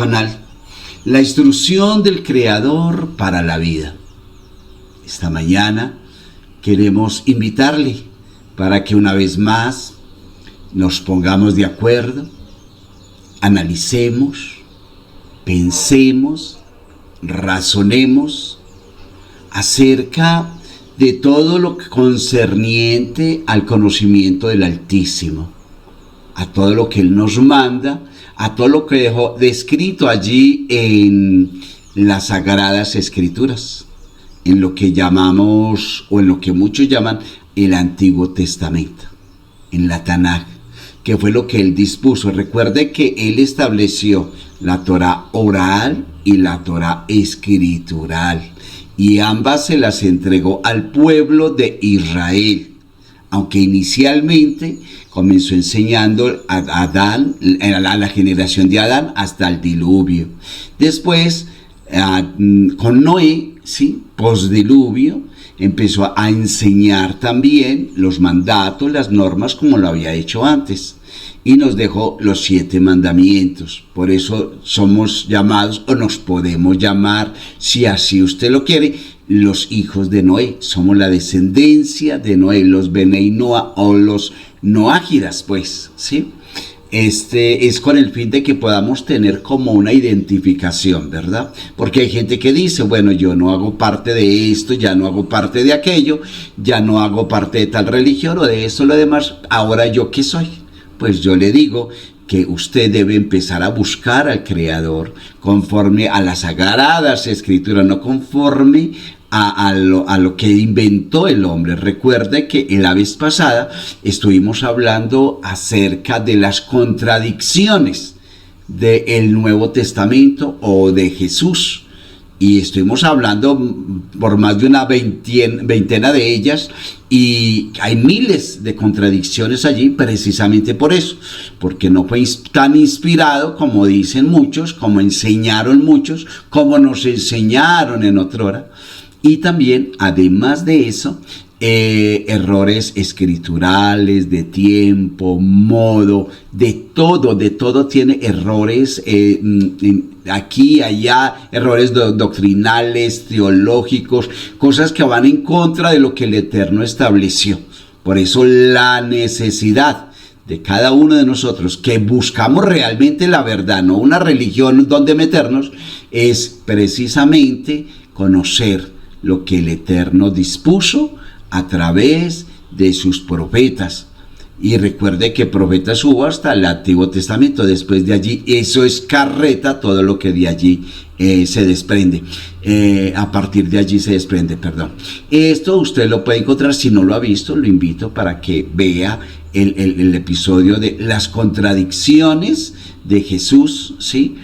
canal, la instrucción del Creador para la vida. Esta mañana queremos invitarle para que una vez más nos pongamos de acuerdo, analicemos, pensemos, razonemos acerca de todo lo concerniente al conocimiento del Altísimo, a todo lo que Él nos manda, a todo lo que dejó descrito allí en las Sagradas Escrituras, en lo que llamamos, o en lo que muchos llaman, el Antiguo Testamento, en la Tanaj, que fue lo que Él dispuso. Recuerde que Él estableció la Torá oral y la Torá escritural, y ambas se las entregó al pueblo de Israel, aunque inicialmente comenzó enseñando a Adán, a la generación de Adán, hasta el diluvio. Después, con Noé, ¿sí?, posdiluvio, empezó a enseñar también los mandatos, las normas, como lo había hecho antes, y nos dejó los 7 mandamientos. Por eso somos llamados, o nos podemos llamar, si así usted lo quiere, los hijos de Noé. Somos la descendencia de Noé, los Benei Noa, o los Noágidas, pues, ¿sí? Es con el fin de que podamos tener como una identificación, ¿verdad? Porque hay gente que dice, bueno, yo no hago parte de esto, ya no hago parte de aquello, ya no hago parte de tal religión o de esto, lo demás, ahora ¿yo qué soy? Pues yo le digo que usted debe empezar a buscar al Creador conforme a las Sagradas Escrituras, no conforme a lo que inventó el hombre. Recuerde que la vez pasada estuvimos hablando acerca de las contradicciones del Nuevo Testamento o de Jesús, y estuvimos hablando por más de una veintena de ellas, y hay miles de contradicciones allí precisamente por eso, porque no fue tan inspirado como dicen muchos, como enseñaron muchos, como nos enseñaron en otra hora. Y también, además de eso, errores escriturales, de tiempo, modo, de todo tiene errores, aquí, allá, errores doctrinales, teológicos, cosas que van en contra de lo que el Eterno estableció. Por eso la necesidad de cada uno de nosotros, que buscamos realmente la verdad, no una religión donde meternos, es precisamente conocer lo que el Eterno dispuso a través de sus profetas. Y recuerde que profetas hubo hasta el Antiguo Testamento. Después de allí, eso es carreta, todo lo que de allí se desprende. A partir de allí se desprende, perdón. Esto usted lo puede encontrar, si no lo ha visto, lo invito para que vea el episodio de las contradicciones de Jesús, ¿sí?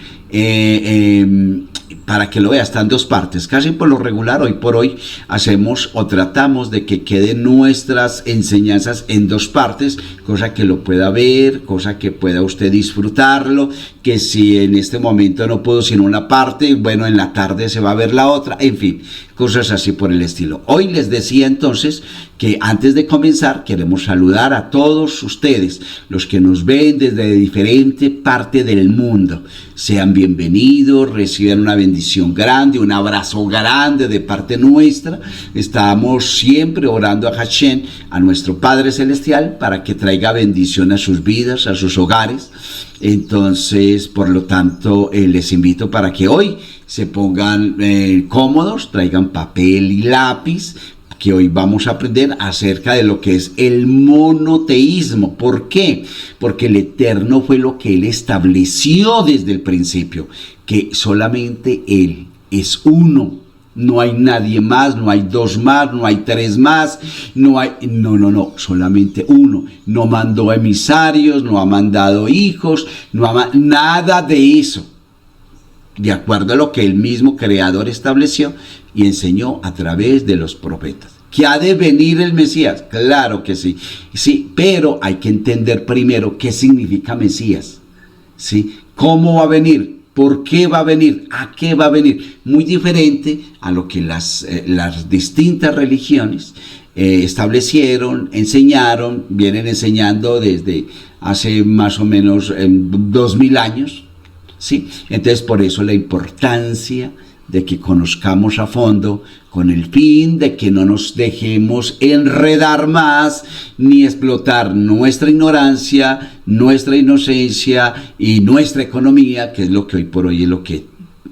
Para que lo vea, está en 2 partes. Casi por lo regular, hoy por hoy, hacemos o tratamos de que queden nuestras enseñanzas en 2 partes, cosa que lo pueda ver, cosa que pueda usted disfrutarlo, que si en este momento no puedo sino una parte, bueno, en la tarde se va a ver la otra, en fin, cosas así por el estilo. Hoy les decía entonces que antes de comenzar queremos saludar a todos ustedes, los que nos ven desde diferente parte del mundo. Sean bienvenidos, reciban una bendición grande, un abrazo grande de parte nuestra. Estamos siempre orando a Hashem, a nuestro Padre Celestial, para que traiga bendición a sus vidas, a sus hogares. Entonces, por lo tanto, les invito para que hoy se pongan cómodos, traigan papel y lápiz, que hoy vamos a aprender acerca de lo que es el monoteísmo. ¿Por qué? Porque el Eterno fue lo que Él estableció desde el principio, que solamente Él es uno. No hay nadie más, no hay 2 más, no hay 3 más, no, solamente uno. No mandó emisarios, no ha mandado hijos, nada de eso. De acuerdo a lo que el mismo Creador estableció y enseñó a través de los profetas. ¿Que ha de venir el Mesías? Claro que sí. Sí, pero hay que entender primero qué significa Mesías. ¿Sí? ¿Cómo va a venir? ¿Por qué va a venir? ¿A qué va a venir? Muy diferente a lo que las distintas religiones establecieron, enseñaron, vienen enseñando desde hace más o menos 2000 años. ¿sí? Entonces, por eso la importancia de que conozcamos a fondo, con el fin de que no nos dejemos enredar más ni explotar nuestra ignorancia, nuestra inocencia y nuestra economía, que es lo que hoy por hoy es lo que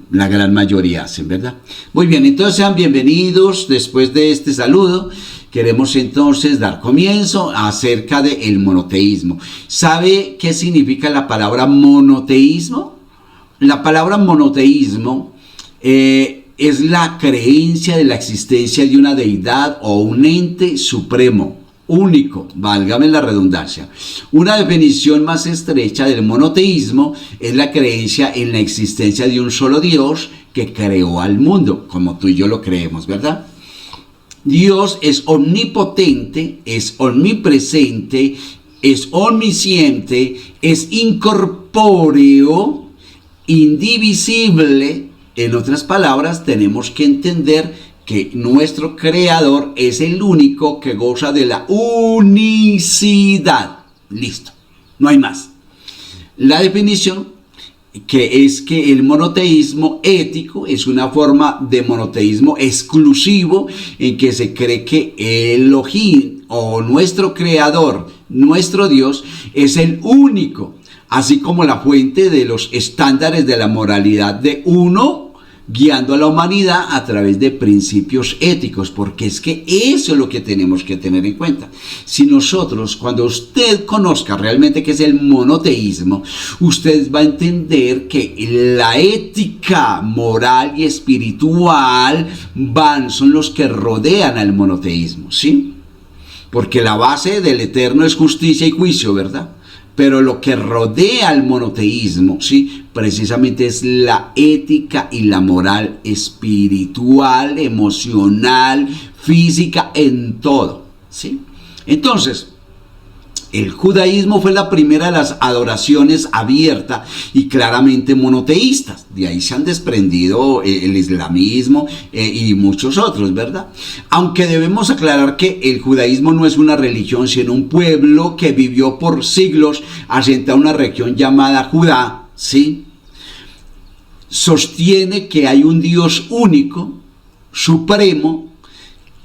la gran mayoría hacen, ¿verdad? Muy bien, entonces sean bienvenidos. Después de este saludo, queremos entonces dar comienzo acerca del monoteísmo. ¿Sabe qué significa la palabra monoteísmo? La palabra monoteísmo es la creencia de la existencia de una deidad o un ente supremo, único, válgame la redundancia. Una definición más estrecha del monoteísmo es la creencia en la existencia de un solo Dios que creó al mundo, como tú y yo lo creemos, ¿verdad? Dios es omnipotente, es omnipresente, es omnisciente, es incorpóreo, indivisible. En otras palabras, tenemos que entender que nuestro Creador es el único que goza de la unicidad. Listo, no hay más. La definición que es que el monoteísmo ético es una forma de monoteísmo exclusivo en que se cree que Elohim o nuestro Creador, nuestro Dios, es el único, así como la fuente de los estándares de la moralidad de uno, guiando a la humanidad a través de principios éticos, porque es que eso es lo que tenemos que tener en cuenta. Si nosotros, cuando usted conozca realmente qué es el monoteísmo, usted va a entender que la ética moral y espiritual son los que rodean al monoteísmo, ¿sí? Porque la base del eterno es justicia y juicio, ¿verdad? Pero lo que rodea al monoteísmo, ¿sí?, precisamente es la ética y la moral espiritual, emocional, física, en todo, ¿sí? Entonces, el judaísmo fue la primera de las adoraciones abierta y claramente monoteístas. De ahí se han desprendido el islamismo y muchos otros, ¿verdad? Aunque debemos aclarar que el judaísmo no es una religión, sino un pueblo que vivió por siglos asentado en una región llamada Judá, ¿sí? Sostiene que hay un Dios único, supremo,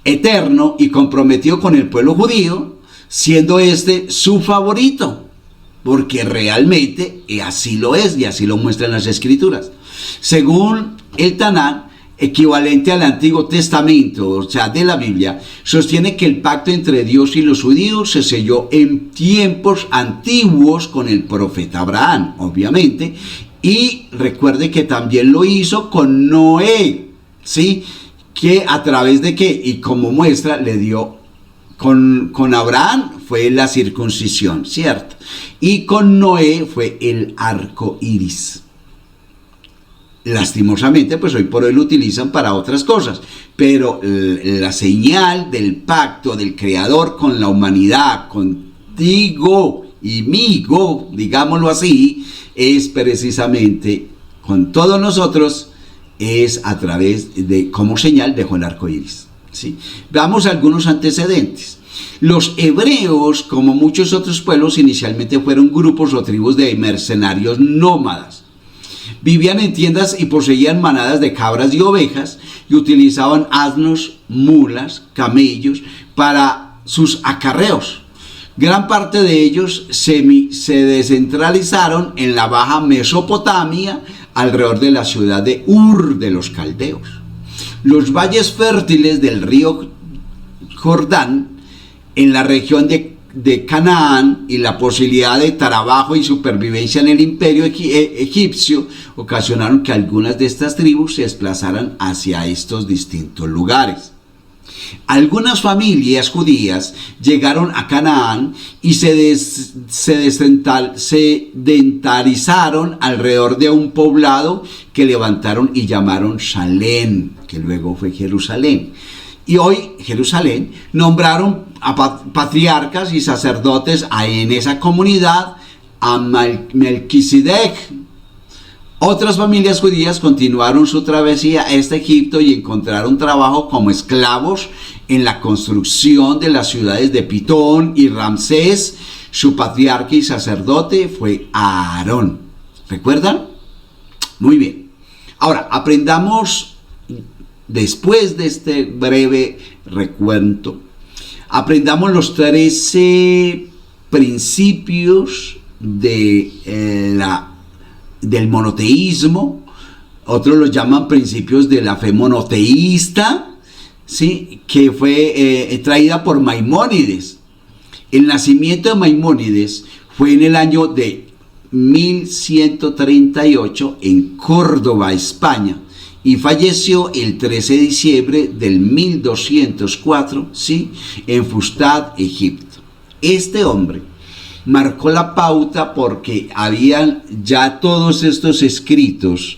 eterno y comprometido con el pueblo judío, siendo este su favorito, porque realmente así lo es y así lo muestran las escrituras. Según el Tanaj, equivalente al Antiguo Testamento, o sea, de la Biblia, sostiene que el pacto entre Dios y los judíos se selló en tiempos antiguos con el profeta Abraham, obviamente, y recuerde que también lo hizo con Noé, ¿sí? Que a través de qué, y como muestra, le dio con Abraham fue la circuncisión, ¿cierto? Y con Noé fue el arco iris. Lastimosamente, pues hoy por hoy lo utilizan para otras cosas, pero la señal del pacto del Creador con la humanidad, contigo y migo, digámoslo así, es precisamente con todos nosotros, es a través de, como señal, dejó el arco iris. Sí. Veamos algunos antecedentes. Los hebreos, como muchos otros pueblos, inicialmente fueron grupos o tribus de mercenarios nómadas. Vivían en tiendas y poseían manadas de cabras y ovejas y utilizaban asnos, mulas, camellos para sus acarreos. Gran parte de ellos se descentralizaron en la Baja Mesopotamia, alrededor de la ciudad de Ur de los Caldeos. Los valles fértiles del río Jordán en la región de Canaán y la posibilidad de trabajo y supervivencia en el imperio egipcio ocasionaron que algunas de estas tribus se desplazaran hacia estos distintos lugares. Algunas familias judías llegaron a Canaán y se sedentarizaron alrededor de un poblado que levantaron y llamaron Shalem, que luego fue Jerusalén. Y hoy Jerusalén nombraron a patriarcas y sacerdotes en esa comunidad, a Melquisedec. Otras familias judías continuaron su travesía a Egipto y encontraron trabajo como esclavos en la construcción de las ciudades de Pitón y Ramsés. Su patriarca y sacerdote fue Aarón. ¿Recuerdan? Muy bien. Ahora, aprendamos, después de este breve recuento, aprendamos los 13 principios del monoteísmo. Otros los llaman principios de la fe monoteísta, ¿sí? Que fue traída por Maimónides. El nacimiento de Maimónides fue en el año de 1138 en Córdoba, España, y falleció el 13 de diciembre del 1204, ¿sí? En Fustat, Egipto. Este hombre marcó la pauta porque habían ya todos estos escritos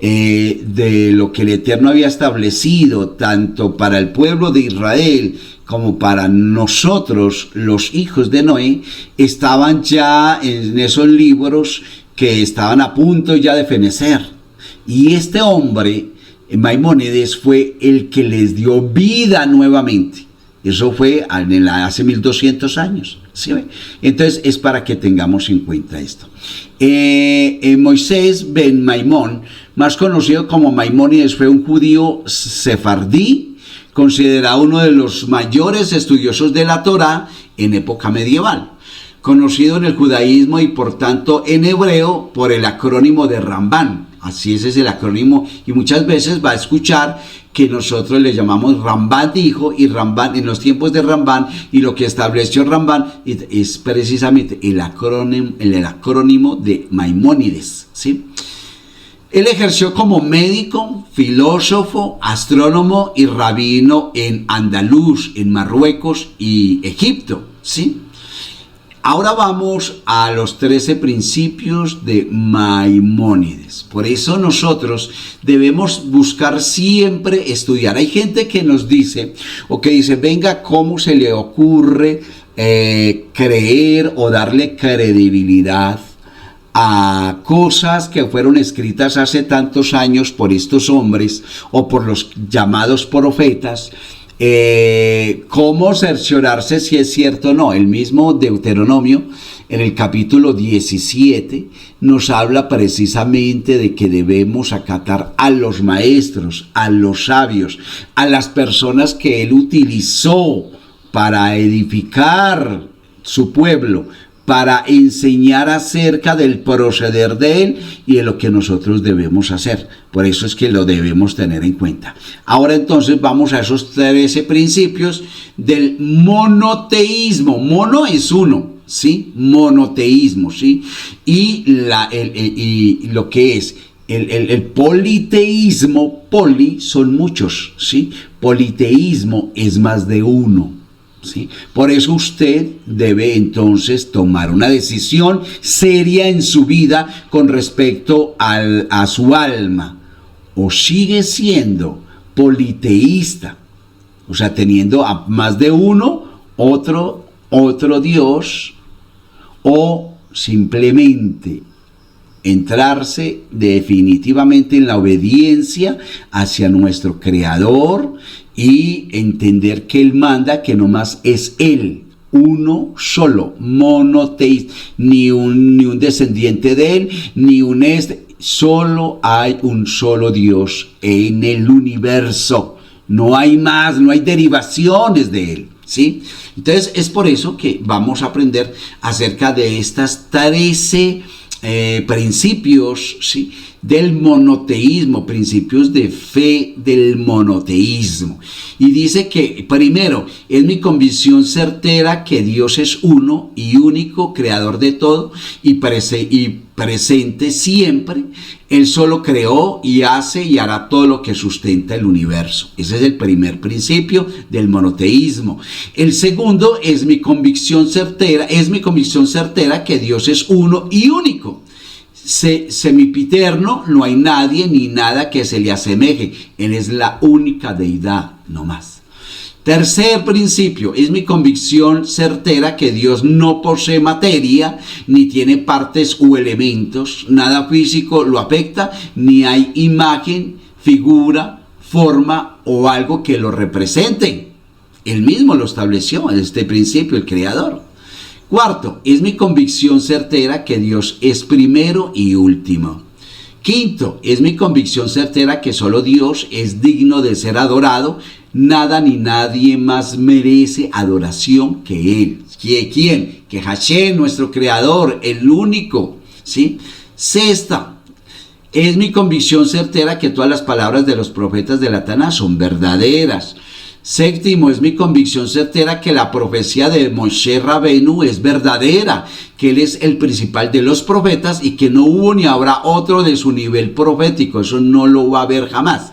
de lo que el Eterno había establecido, tanto para el pueblo de Israel como para nosotros, los hijos de Noé, estaban ya en esos libros que estaban a punto ya de fenecer. Y este hombre, Maimónides, fue el que les dio vida nuevamente. Eso fue hace 1200 años. ¿Sí ve? Entonces es para que tengamos en cuenta esto. Moisés ben Maimón, más conocido como Maimónides, fue un judío sefardí, considerado uno de los mayores estudiosos de la Torá en época medieval, conocido en el judaísmo y por tanto en hebreo por el acrónimo de Rambán. Así es el acrónimo, y muchas veces va a escuchar que nosotros le llamamos Rambán dijo, y Rambán en los tiempos de Rambán, y lo que estableció Rambán es precisamente el acrónimo de Maimónides, ¿sí? Él ejerció como médico, filósofo, astrónomo y rabino en Andaluz, en Marruecos y Egipto, ¿sí? Ahora vamos a los 13 principios de Maimónides. Por eso nosotros debemos buscar siempre estudiar. Hay gente que nos dice, o que dice, venga, ¿cómo se le ocurre creer o darle credibilidad a cosas que fueron escritas hace tantos años por estos hombres o por los llamados profetas? ¿Cómo cerciorarse si es cierto o no? El mismo Deuteronomio, en el capítulo 17, nos habla precisamente de que debemos acatar a los maestros, a los sabios, a las personas que él utilizó para edificar su pueblo, para enseñar acerca del proceder de él y de lo que nosotros debemos hacer. Por eso es que lo debemos tener en cuenta. Ahora entonces vamos a esos 13 principios del monoteísmo. Mono es uno, ¿sí? Monoteísmo, ¿sí? Y lo que es el politeísmo, poli son muchos, ¿sí? Politeísmo es más de uno. ¿Sí? Por eso usted debe entonces tomar una decisión seria en su vida con respecto a su alma. O sigue siendo politeísta, o sea, teniendo a más de uno, otro Dios, o simplemente entrarse definitivamente en la obediencia hacia nuestro Creador y entender que Él manda, que nomás es Él, uno solo, monoteísta, ni un descendiente de Él, ni solo hay un solo Dios en el universo, no hay más, no hay derivaciones de Él, ¿sí? Entonces es por eso que vamos a aprender acerca de estas 13 principios, ¿sí? Del monoteísmo, principios de fe del monoteísmo. Y dice que, primero, es mi convicción certera que Dios es uno y único, creador de todo y presente siempre. Él solo creó y hace y hará todo lo que sustenta el universo. Ese es el primer principio del monoteísmo. El segundo es mi convicción certera que Dios es uno y único. Semipiterno, no hay nadie ni nada que se le asemeje. Él es la única deidad, no más. Tercer principio, es mi convicción certera que Dios no posee materia, ni tiene partes u elementos, nada físico lo afecta, ni hay imagen, figura, forma o algo que lo represente. Él mismo lo estableció, este principio, el Creador. Cuarto, es mi convicción certera que Dios es primero y último. Quinto, es mi convicción certera que solo Dios es digno de ser adorado. Nada ni nadie más merece adoración que Él. ¿Quién? Que Hashem, nuestro Creador, el único. ¿Sí? Sexta, es mi convicción certera que todas las palabras de los profetas de la Tanaj son verdaderas. Séptimo, es mi convicción certera que la profecía de Moshe Rabenu es verdadera, que él es el principal de los profetas y que no hubo ni habrá otro de su nivel profético. Eso no lo va a haber jamás.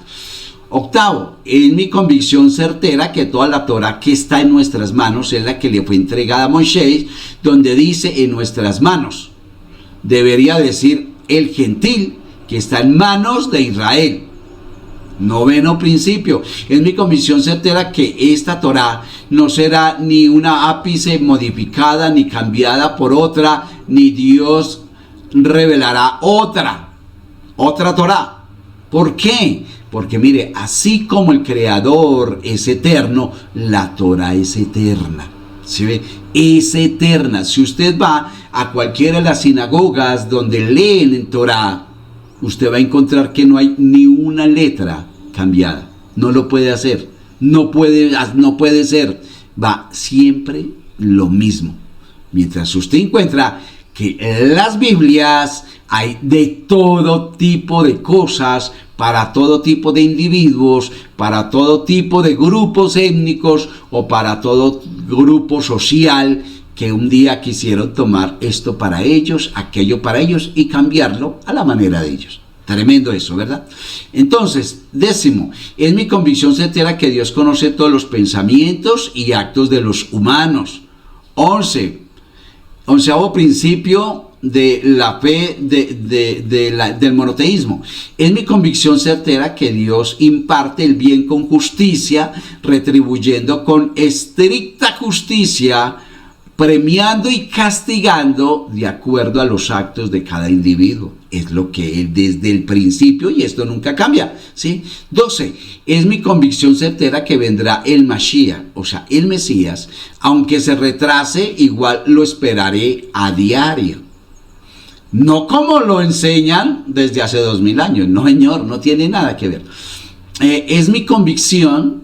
Octavo, es mi convicción certera que toda la Torah que está en nuestras manos es la que le fue entregada a Moisés, donde dice en nuestras manos. Debería decir el gentil que está en manos de Israel. Noveno principio, es mi convicción certera que esta Torah no será ni una ápice modificada ni cambiada por otra, ni Dios revelará otra Torah. ¿Por qué? Porque mire, así como el Creador es eterno, la Torah es eterna. ¿Sí ve? Es eterna. Si usted va a cualquiera de las sinagogas donde leen en Torah, usted va a encontrar que no hay ni una letra cambiada. No lo puede hacer. No puede ser. Va siempre lo mismo. Mientras usted encuentra que en las Biblias hay de todo tipo de cosas, para todo tipo de individuos, para todo tipo de grupos étnicos o para todo grupo social que un día quisieron tomar esto para ellos, aquello para ellos y cambiarlo a la manera de ellos. Tremendo eso, ¿verdad? Entonces, décimo, es mi convicción certera que Dios conoce todos los pensamientos y actos de los humanos. 11. Onceavo principio de la fe del monoteísmo. Es mi convicción certera que Dios imparte el bien con justicia, retribuyendo con estricta justicia, premiando y castigando de acuerdo a los actos de cada individuo. Es lo que Él desde el principio, y esto nunca cambia, ¿sí? 12. Es mi convicción certera que vendrá el Mashiach, o sea, el Mesías. Aunque se retrase, igual lo esperaré a diario. No como lo enseñan desde hace 2000 años. No, señor, no tiene nada que ver. Es mi convicción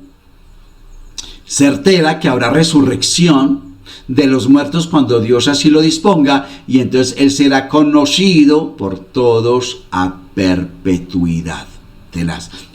certera que habrá resurrección de los muertos cuando Dios así lo disponga, y entonces Él será conocido por todos a perpetuidad.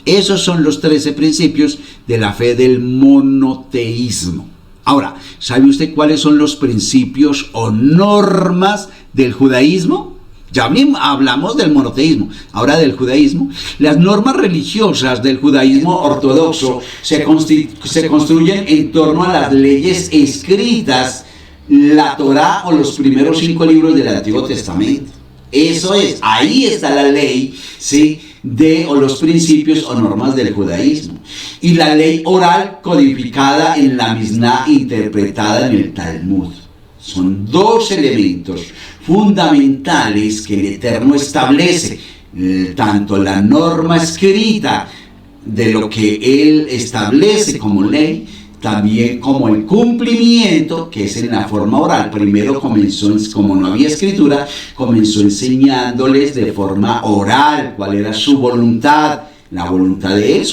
Esos son los 13 principios de la fe del monoteísmo. Ahora, ¿sabe usted cuáles son los principios o normas del judaísmo? Ya hablamos del monoteísmo, ahora del judaísmo. Las normas religiosas del judaísmo ortodoxo se construyen en torno a las leyes escritas, la Torá o los primeros 5 libros del Antiguo Testamento. Eso es, ahí está la ley, ¿sí?, o los principios o normas del judaísmo. Y la ley oral codificada en la Misná, interpretada en el Talmud. Son 2 elementos fundamentales que el Eterno establece, tanto la norma escrita de lo que Él establece como ley, también como el cumplimiento, que es en la forma oral. Primero comenzó, como no había escritura, comenzó enseñándoles de forma oral cuál era su voluntad. La voluntad de Él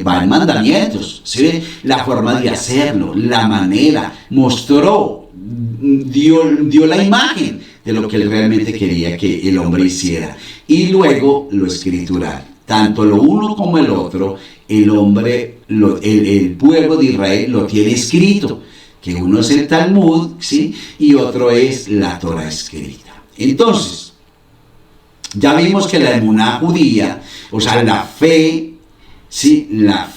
va en mandamientos, ¿sí? La forma de hacerlo, la manera, mostró, dio la imagen de lo que Él realmente quería que el hombre hiciera. Y luego lo escritural. Tanto lo uno como el otro, el hombre, el pueblo de Israel lo tiene escrito, que uno es el Talmud, ¿sí?, y otro es la Torah escrita. Entonces, ya vimos que la emuná judía, o sea, la fe, ¿sí?, la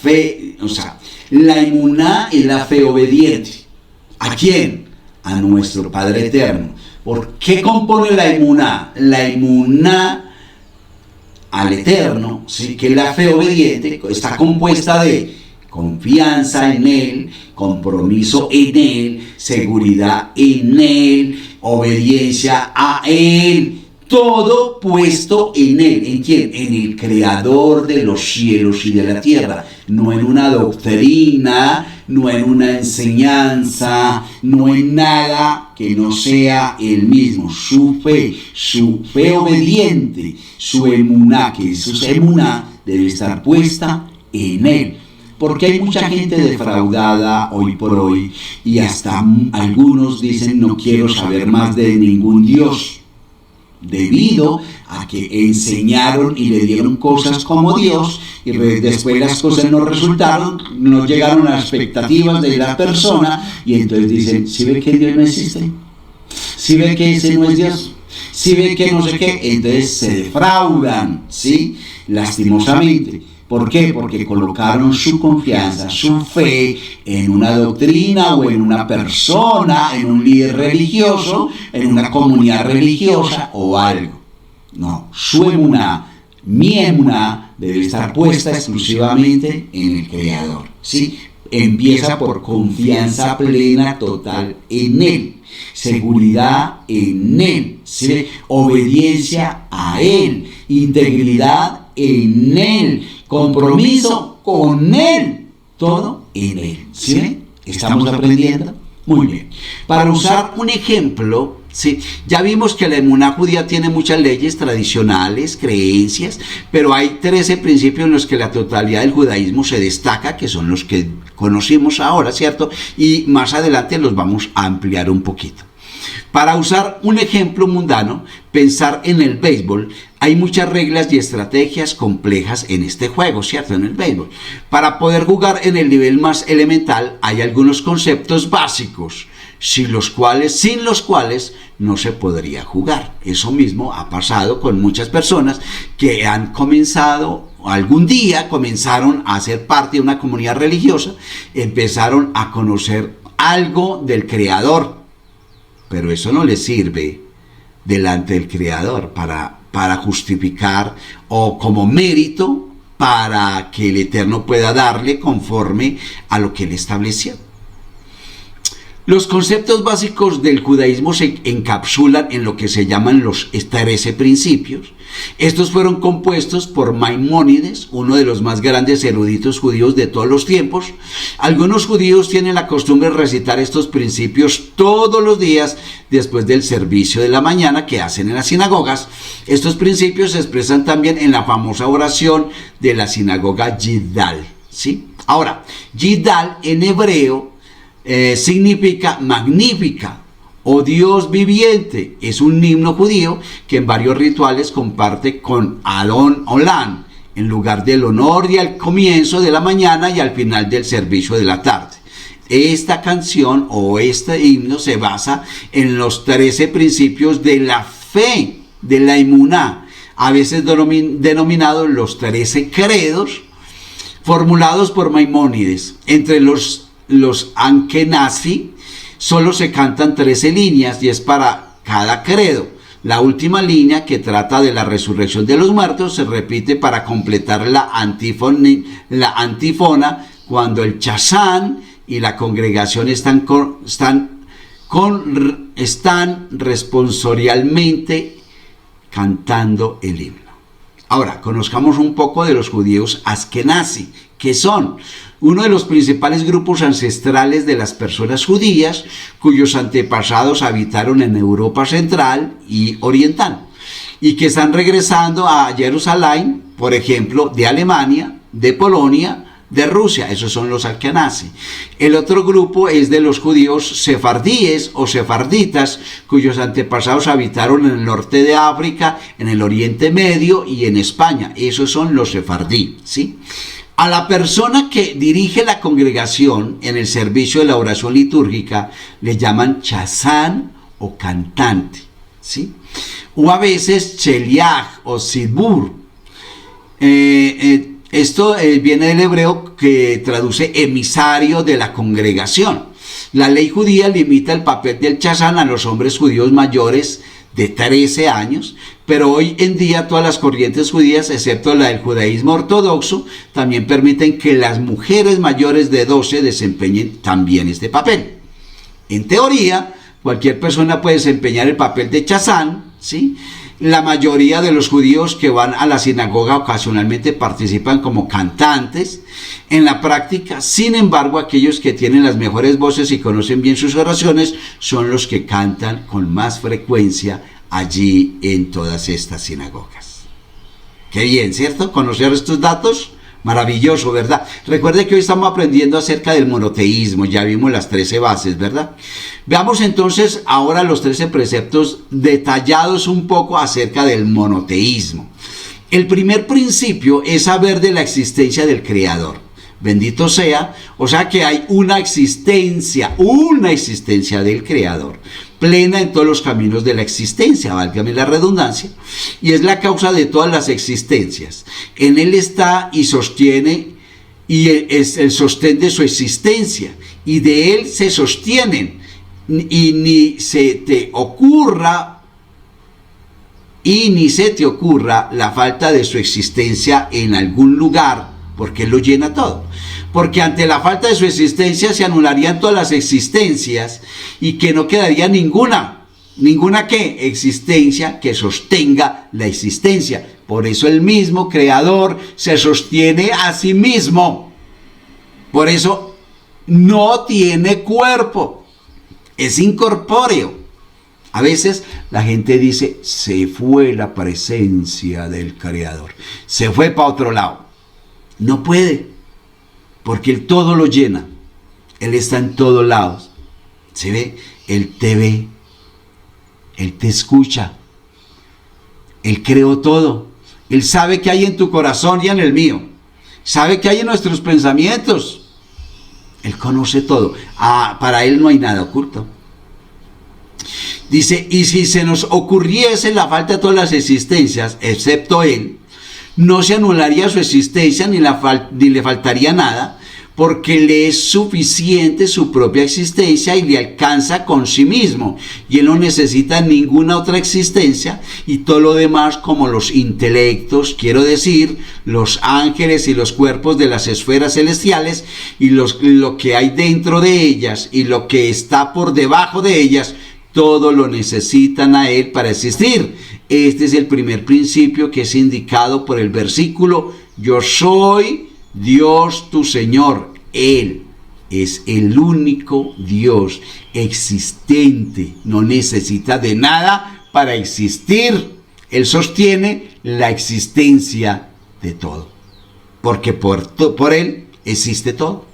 emuná es la fe obediente. ¿A quién? A nuestro Padre Eterno. ¿Por qué compone la emuná? La emuná al Eterno, ¿sí?, que la fe obediente está compuesta de confianza en Él, compromiso en Él, seguridad en Él, obediencia a Él. todo puesto en Él. ¿En quién? En el Creador de los cielos y de la tierra. No en una doctrina, no en una enseñanza, no en nada que no sea Él mismo. Su fe obediente, su emuná, que su emuná debe estar puesta en Él. Porque hay mucha gente defraudada hoy por hoy y hasta algunos dicen no quiero saber más de ningún Dios, debido a que enseñaron y le dieron cosas como Dios y después las cosas no resultaron, no llegaron a las expectativas de la persona y entonces dicen, ¿sí ve que Dios no existe? ¿Sí ve que ese no es Dios? ¿Sí ve que no sé qué? Entonces se defraudan, ¿sí? Lastimosamente. ¿Por qué? Porque colocaron su confianza, su fe en una doctrina o en una persona, en un líder religioso, en una comunidad religiosa o algo. No, su emuná, mi emuná, debe estar puesta exclusivamente en el Creador, ¿sí? Empieza por confianza plena, total en Él, seguridad en Él, ¿sí? Obediencia a Él, integridad en Él, compromiso con Él, todo en Él. ¿Sí? ¿Estamos aprendiendo? Muy bien. Para usar un ejemplo, ¿sí? Ya vimos que la emuná judía tiene muchas leyes tradicionales, creencias, pero hay 13 principios en los que la totalidad del judaísmo se destaca, que son los que conocimos ahora, ¿cierto? Y más adelante los vamos a ampliar un poquito. Para usar un ejemplo mundano, pensar en el béisbol, hay muchas reglas y estrategias complejas en este juego, ¿cierto? En el béisbol. Para poder jugar en el nivel más elemental, hay algunos conceptos básicos, sin los cuales no se podría jugar. Eso mismo ha pasado con muchas personas que han comenzado, algún día comenzaron a ser parte de una comunidad religiosa, empezaron a conocer algo del Creador, pero eso no les sirve delante del Creador para justificar o como mérito para que el Eterno pueda darle conforme a lo que Él estableció. Los conceptos básicos del judaísmo se encapsulan en lo que se llaman los 13 principios. Estos fueron compuestos por Maimónides, uno de los más grandes eruditos judíos de todos los tiempos. Algunos judíos tienen la costumbre de recitar estos principios todos los días después del servicio de la mañana que hacen en las sinagogas. Estos principios se expresan también en la famosa oración de la sinagoga Yidal, ¿sí? Ahora, Yidal en hebreo significa magnífica o Dios viviente. Es un himno judío que en varios rituales comparte con Adon Olam, en lugar del honor y al comienzo de la mañana y al final del servicio de la tarde. Esta canción o este himno se basa en los 13 principios de la fe, de la emuná, a veces denominados los 13 credos, formulados por Maimónides. Entre los Ankenasi solo se cantan 13 líneas y es para cada credo. La última línea, que trata de la resurrección de los muertos, se repite para completar la antífona cuando el chazán y la congregación están responsorialmente cantando el himno. Ahora, conozcamos un poco de los judíos Askenasi, que son uno de los principales grupos ancestrales de las personas judías, cuyos antepasados habitaron en Europa Central y Oriental, y que están regresando a Jerusalén, por ejemplo, de Alemania, de Polonia, de Rusia. Esos son los Askenasi. El otro grupo es de los judíos sefardíes o sefarditas, cuyos antepasados habitaron en el norte de África, en el Oriente Medio y en España. Esos son los sefardí, ¿sí? A la persona que dirige la congregación en el servicio de la oración litúrgica le llaman chazán o cantante, ¿sí? O a veces cheliach o sidbur. Esto viene del hebreo, que traduce emisario de la congregación. La ley judía limita el papel del chazán a los hombres judíos mayores de 13 años, pero hoy en día todas las corrientes judías, excepto la del judaísmo ortodoxo, también permiten que las mujeres mayores de 12 desempeñen también este papel. En teoría, cualquier persona puede desempeñar el papel de chazán, ¿sí? La mayoría de los judíos que van a la sinagoga ocasionalmente participan como cantantes en la práctica. Sin embargo, aquellos que tienen las mejores voces y conocen bien sus oraciones son los que cantan con más frecuencia allí en todas estas sinagogas. Qué bien, ¿cierto? Conocer estos datos. Maravilloso, ¿verdad? Recuerde que hoy estamos aprendiendo acerca del monoteísmo, ya vimos las 13 bases, ¿verdad? Veamos entonces ahora los 13 preceptos detallados un poco acerca del monoteísmo. El primer principio es saber de la existencia del Creador. Bendito sea, o sea que hay una existencia del Creador, plena en todos los caminos de la existencia, válgame la redundancia, y es la causa de todas las existencias. En Él está y sostiene, y es el sostén de su existencia, y de Él se sostienen, y ni se te ocurra la falta de su existencia en algún lugar, porque Él lo llena todo. Porque ante la falta de su existencia se anularían todas las existencias y que no quedaría ninguna ¿qué? Existencia que sostenga la existencia. Por eso el mismo Creador se sostiene a sí mismo. Por eso no tiene cuerpo, es incorpóreo. A veces la gente dice, se fue la presencia del Creador, se fue para otro lado. No puede, porque Él todo lo llena. Él está en todos lados. ¿Se ve? Él te ve. Él te escucha. Él creó todo. Él sabe qué hay en tu corazón y en el mío. Sabe qué hay en nuestros pensamientos. Él conoce todo. Para Él no hay nada oculto. Dice, y si se nos ocurriese la falta de todas las existencias, excepto Él, no se anularía su existencia ni le faltaría nada, porque le es suficiente su propia existencia y le alcanza con sí mismo, y Él no necesita ninguna otra existencia, y todo lo demás, como los intelectos, quiero decir, los ángeles y los cuerpos de las esferas celestiales, y lo que hay dentro de ellas y lo que está por debajo de ellas, todo lo necesitan a Él para existir. Este es el primer principio que es indicado por el versículo: yo soy Dios tu Señor. Él es el único Dios existente, no necesita de nada para existir. Él sostiene la existencia de todo, porque por Él existe todo.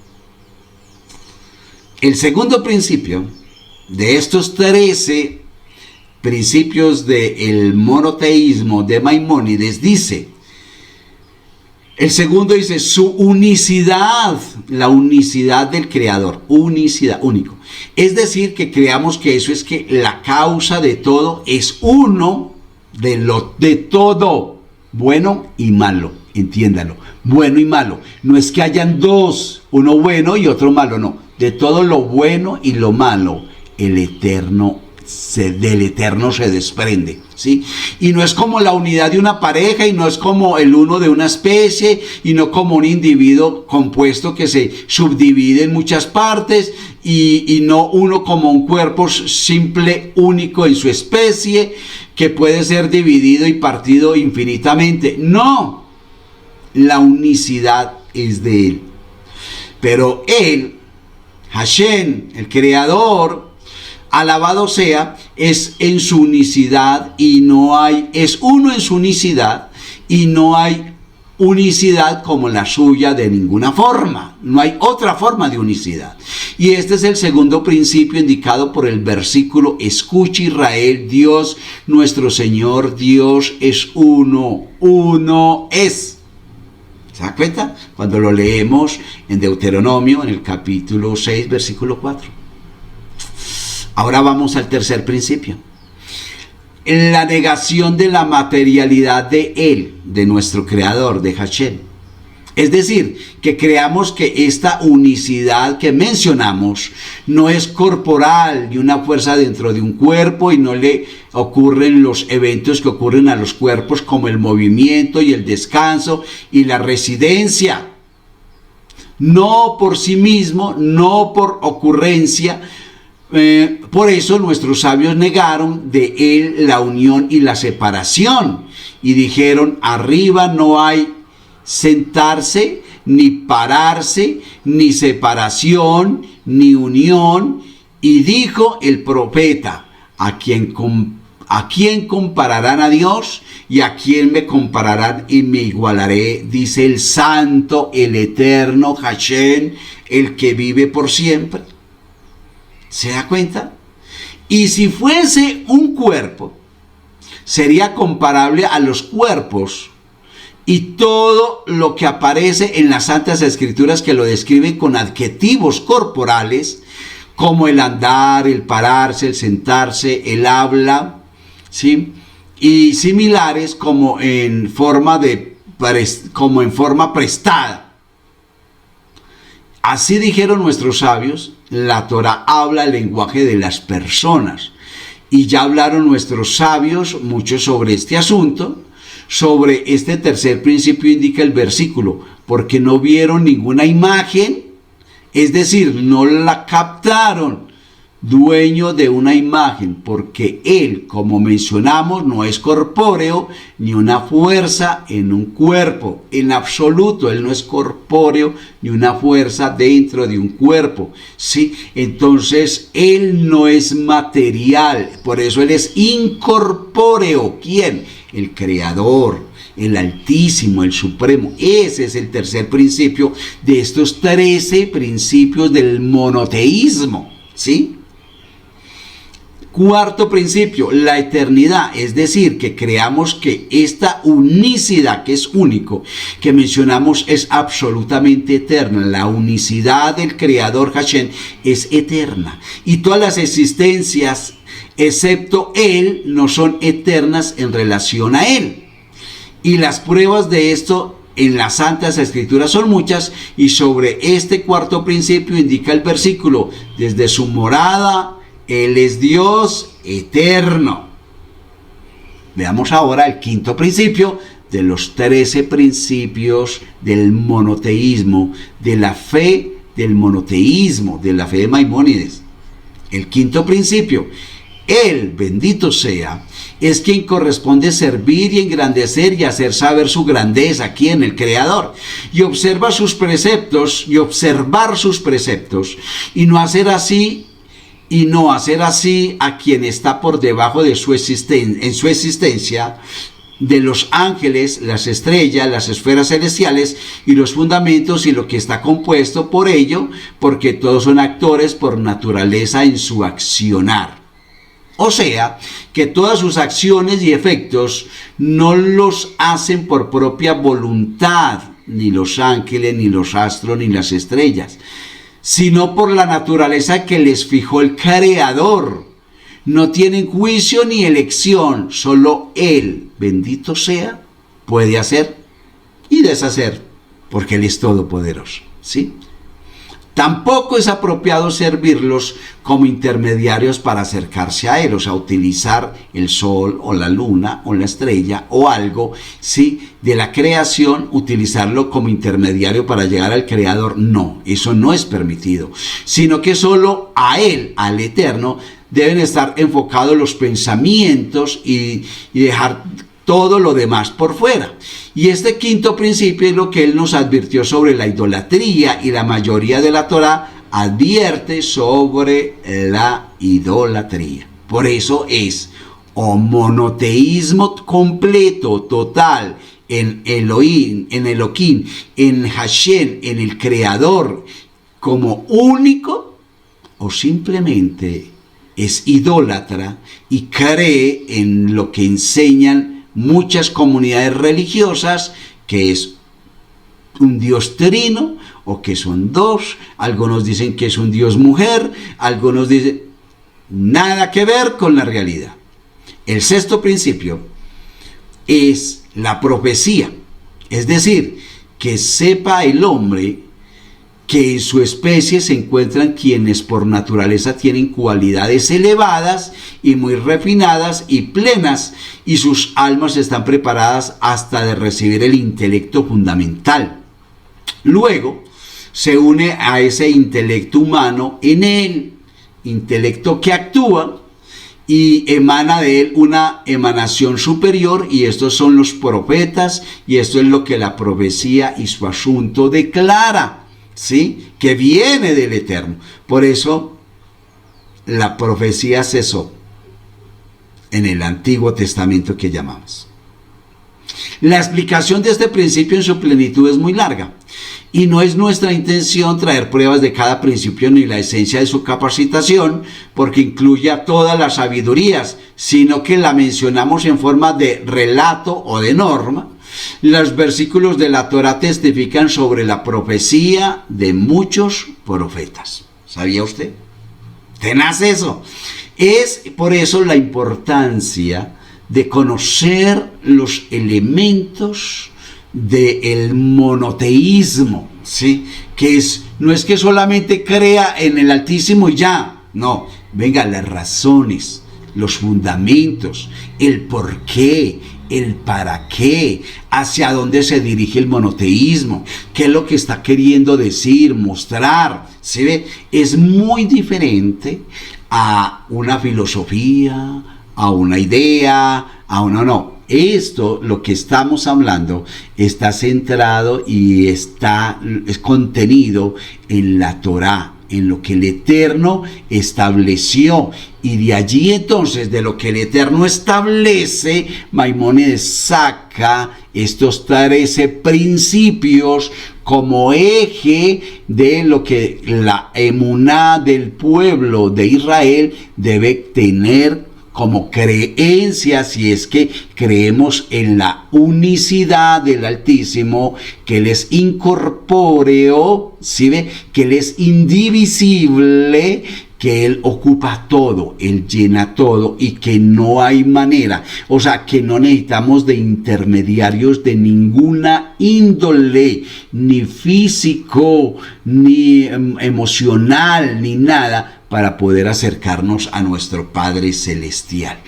El segundo principio de estos 13 principios del monoteísmo de Maimónides dice, el segundo dice, su unicidad, la unicidad del Creador, unicidad, único. Es decir, que creamos que eso es que la causa de todo es uno de todo, bueno y malo, entiéndalo, bueno y malo. No es que hayan dos, uno bueno y otro malo, no. De todo lo bueno y lo malo, del eterno se desprende, ¿sí? Y no es como la unidad de una pareja, y no es como el uno de una especie, y no como un individuo compuesto que se subdivide en muchas partes, y no uno como un cuerpo simple, único en su especie, que puede ser dividido y partido infinitamente. No, la unicidad es de Él. Pero Él, Hashem, el Creador, alabado sea, es en su unicidad y no hay, es uno en su unicidad y no hay unicidad como la suya de ninguna forma. No hay otra forma de unicidad. Y este es el segundo principio indicado por el versículo: escucha Israel, Dios nuestro Señor, Dios es uno, uno es. ¿Se da cuenta? Cuando lo leemos en Deuteronomio, en el capítulo 6, versículo 4. Ahora vamos al tercer principio. La negación de la materialidad de Él, de nuestro Creador, de Hashem. Es decir, que creamos que esta unicidad que mencionamos no es corporal, ni una fuerza dentro de un cuerpo, y no le ocurren los eventos que ocurren a los cuerpos, como el movimiento y el descanso y la residencia. No por sí mismo, no por ocurrencia, Por eso nuestros sabios negaron de él la unión y la separación y dijeron: arriba no hay sentarse, ni pararse, ni separación, ni unión. Y dijo el profeta: ¿a quién compararán a Dios? ¿Y a quién me compararán y me igualaré? Dice el santo, el eterno Hashem, el que vive por siempre. ¿Se da cuenta? Y si fuese un cuerpo, sería comparable a los cuerpos y todo lo que aparece en las Santas Escrituras, que lo describen con adjetivos corporales como el andar, el pararse, el sentarse, el habla, ¿sí? Y similares como en forma prestada. Así dijeron nuestros sabios: la Torá habla el lenguaje de las personas. Y ya hablaron nuestros sabios mucho sobre este asunto. Sobre este tercer principio indica el versículo: porque no vieron ninguna imagen, es decir, no la captaron, dueño de una imagen, porque él, como mencionamos, no es corpóreo ni una fuerza en un cuerpo, en absoluto. Él no es corpóreo ni una fuerza dentro de un cuerpo, ¿sí? Entonces él no es material, por eso él es incorpóreo. ¿Quién? El Creador, el Altísimo, el Supremo. Ese es el tercer principio de estos 13 principios del monoteísmo, ¿sí? Cuarto principio, la eternidad, es decir, que creamos que esta unicidad, que es único, que mencionamos, es absolutamente eterna. La unicidad del Creador Hashem es eterna, y todas las existencias, excepto Él, no son eternas en relación a Él. Y las pruebas de esto en las Santas Escrituras son muchas, y sobre este cuarto principio indica el versículo: desde su morada Él es Dios eterno. Veamos ahora el quinto principio de los 13 principios del monoteísmo, de la fe del monoteísmo, de la fe de Maimónides. El quinto principio: Él, bendito sea, es quien corresponde servir y engrandecer y hacer saber su grandeza, aquí en el Creador, y observar sus preceptos, y no hacer así a quien está por debajo de su existencia, de los ángeles, las estrellas, las esferas celestiales y los fundamentos y lo que está compuesto por ello, porque todos son actores por naturaleza en su accionar. O sea, que todas sus acciones y efectos no los hacen por propia voluntad, ni los ángeles, ni los astros, ni las estrellas, sino por la naturaleza que les fijó el Creador. No tienen juicio ni elección, solo Él, bendito sea, puede hacer y deshacer, porque Él es todopoderoso, ¿sí? Tampoco es apropiado servirlos como intermediarios para acercarse a Él, o sea, utilizar el sol o la luna o la estrella o algo, ¿sí?, de la creación, utilizarlo como intermediario para llegar al Creador. No, eso no es permitido, sino que solo a Él, al Eterno, deben estar enfocados los pensamientos y dejar todo lo demás por fuera. Y este quinto principio es lo que él nos advirtió sobre la idolatría, y la mayoría de la Torá advierte sobre la idolatría. Por eso es o monoteísmo completo, total, en Elohim, en Hashem, en el Creador como único, o simplemente es idólatra y cree en lo que enseñan muchas comunidades religiosas, que es un Dios trino, o que son dos. Algunos dicen que es un Dios mujer, algunos dicen nada que ver con la realidad. El sexto principio es la profecía, es decir, que sepa el hombre que en su especie se encuentran quienes por naturaleza tienen cualidades elevadas y muy refinadas y plenas, y sus almas están preparadas hasta de recibir el intelecto fundamental. Luego se une a ese intelecto humano en él, intelecto que actúa y emana de él una emanación superior, y estos son los profetas, y esto es lo que la profecía y su asunto declara, ¿sí? Que viene del Eterno. Por eso la profecía cesó en el Antiguo Testamento que llamamos. La explicación de este principio en su plenitud es muy larga, y no es nuestra intención traer pruebas de cada principio ni la esencia de su capacitación, porque incluye a todas las sabidurías, sino que la mencionamos en forma de relato o de norma. Los versículos de la Torá testifican sobre la profecía de muchos profetas. ¿Sabía usted? Tenaz eso. Es por eso la importancia de conocer los elementos del monoteísmo, ¿sí? No es que solamente crea en el Altísimo y ya, no, venga, las razones, los fundamentos, el por qué, el para qué, hacia dónde se dirige el monoteísmo, qué es lo que está queriendo decir, mostrar, ¿sí ve? Es muy diferente a una filosofía, a una idea, a una no. Esto, lo que estamos hablando, está centrado y es contenido en la Torá, en lo que el Eterno estableció. Y de allí entonces, de lo que el Eterno establece, Maimónides saca estos 13 principios como eje de lo que la emuná del pueblo de Israel debe tener como creencia, si es que creemos en la unicidad del Altísimo, que Él es incorpóreo, ¿sí ve? Que Él es indivisible, que Él ocupa todo, Él llena todo, y que no hay manera, o sea, que no necesitamos de intermediarios de ninguna índole, ni físico, ni emocional, ni nada, para poder acercarnos a nuestro Padre Celestial.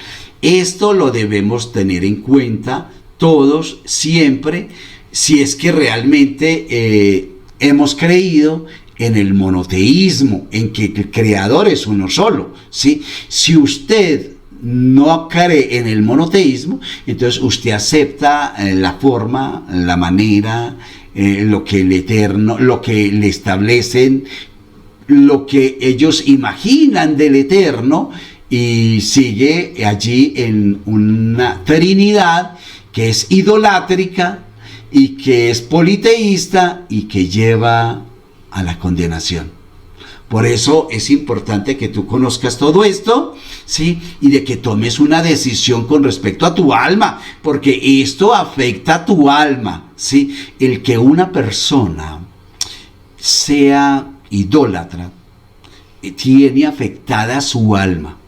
Esto lo debemos tener en cuenta todos, siempre, si es que realmente hemos creído en el monoteísmo, en que el Creador es uno solo, ¿sí? Si usted no cree en el monoteísmo, entonces usted acepta la forma, la manera, lo que el Eterno, lo que le establecen, lo que ellos imaginan del Eterno, y sigue allí en una trinidad que es idolátrica y que es politeísta y que lleva a la condenación. Por eso es importante que tú conozcas todo esto, ¿sí? Y de que tomes una decisión con respecto a tu alma, porque esto afecta a tu alma, ¿sí? El que una persona sea idólatra tiene afectada su alma.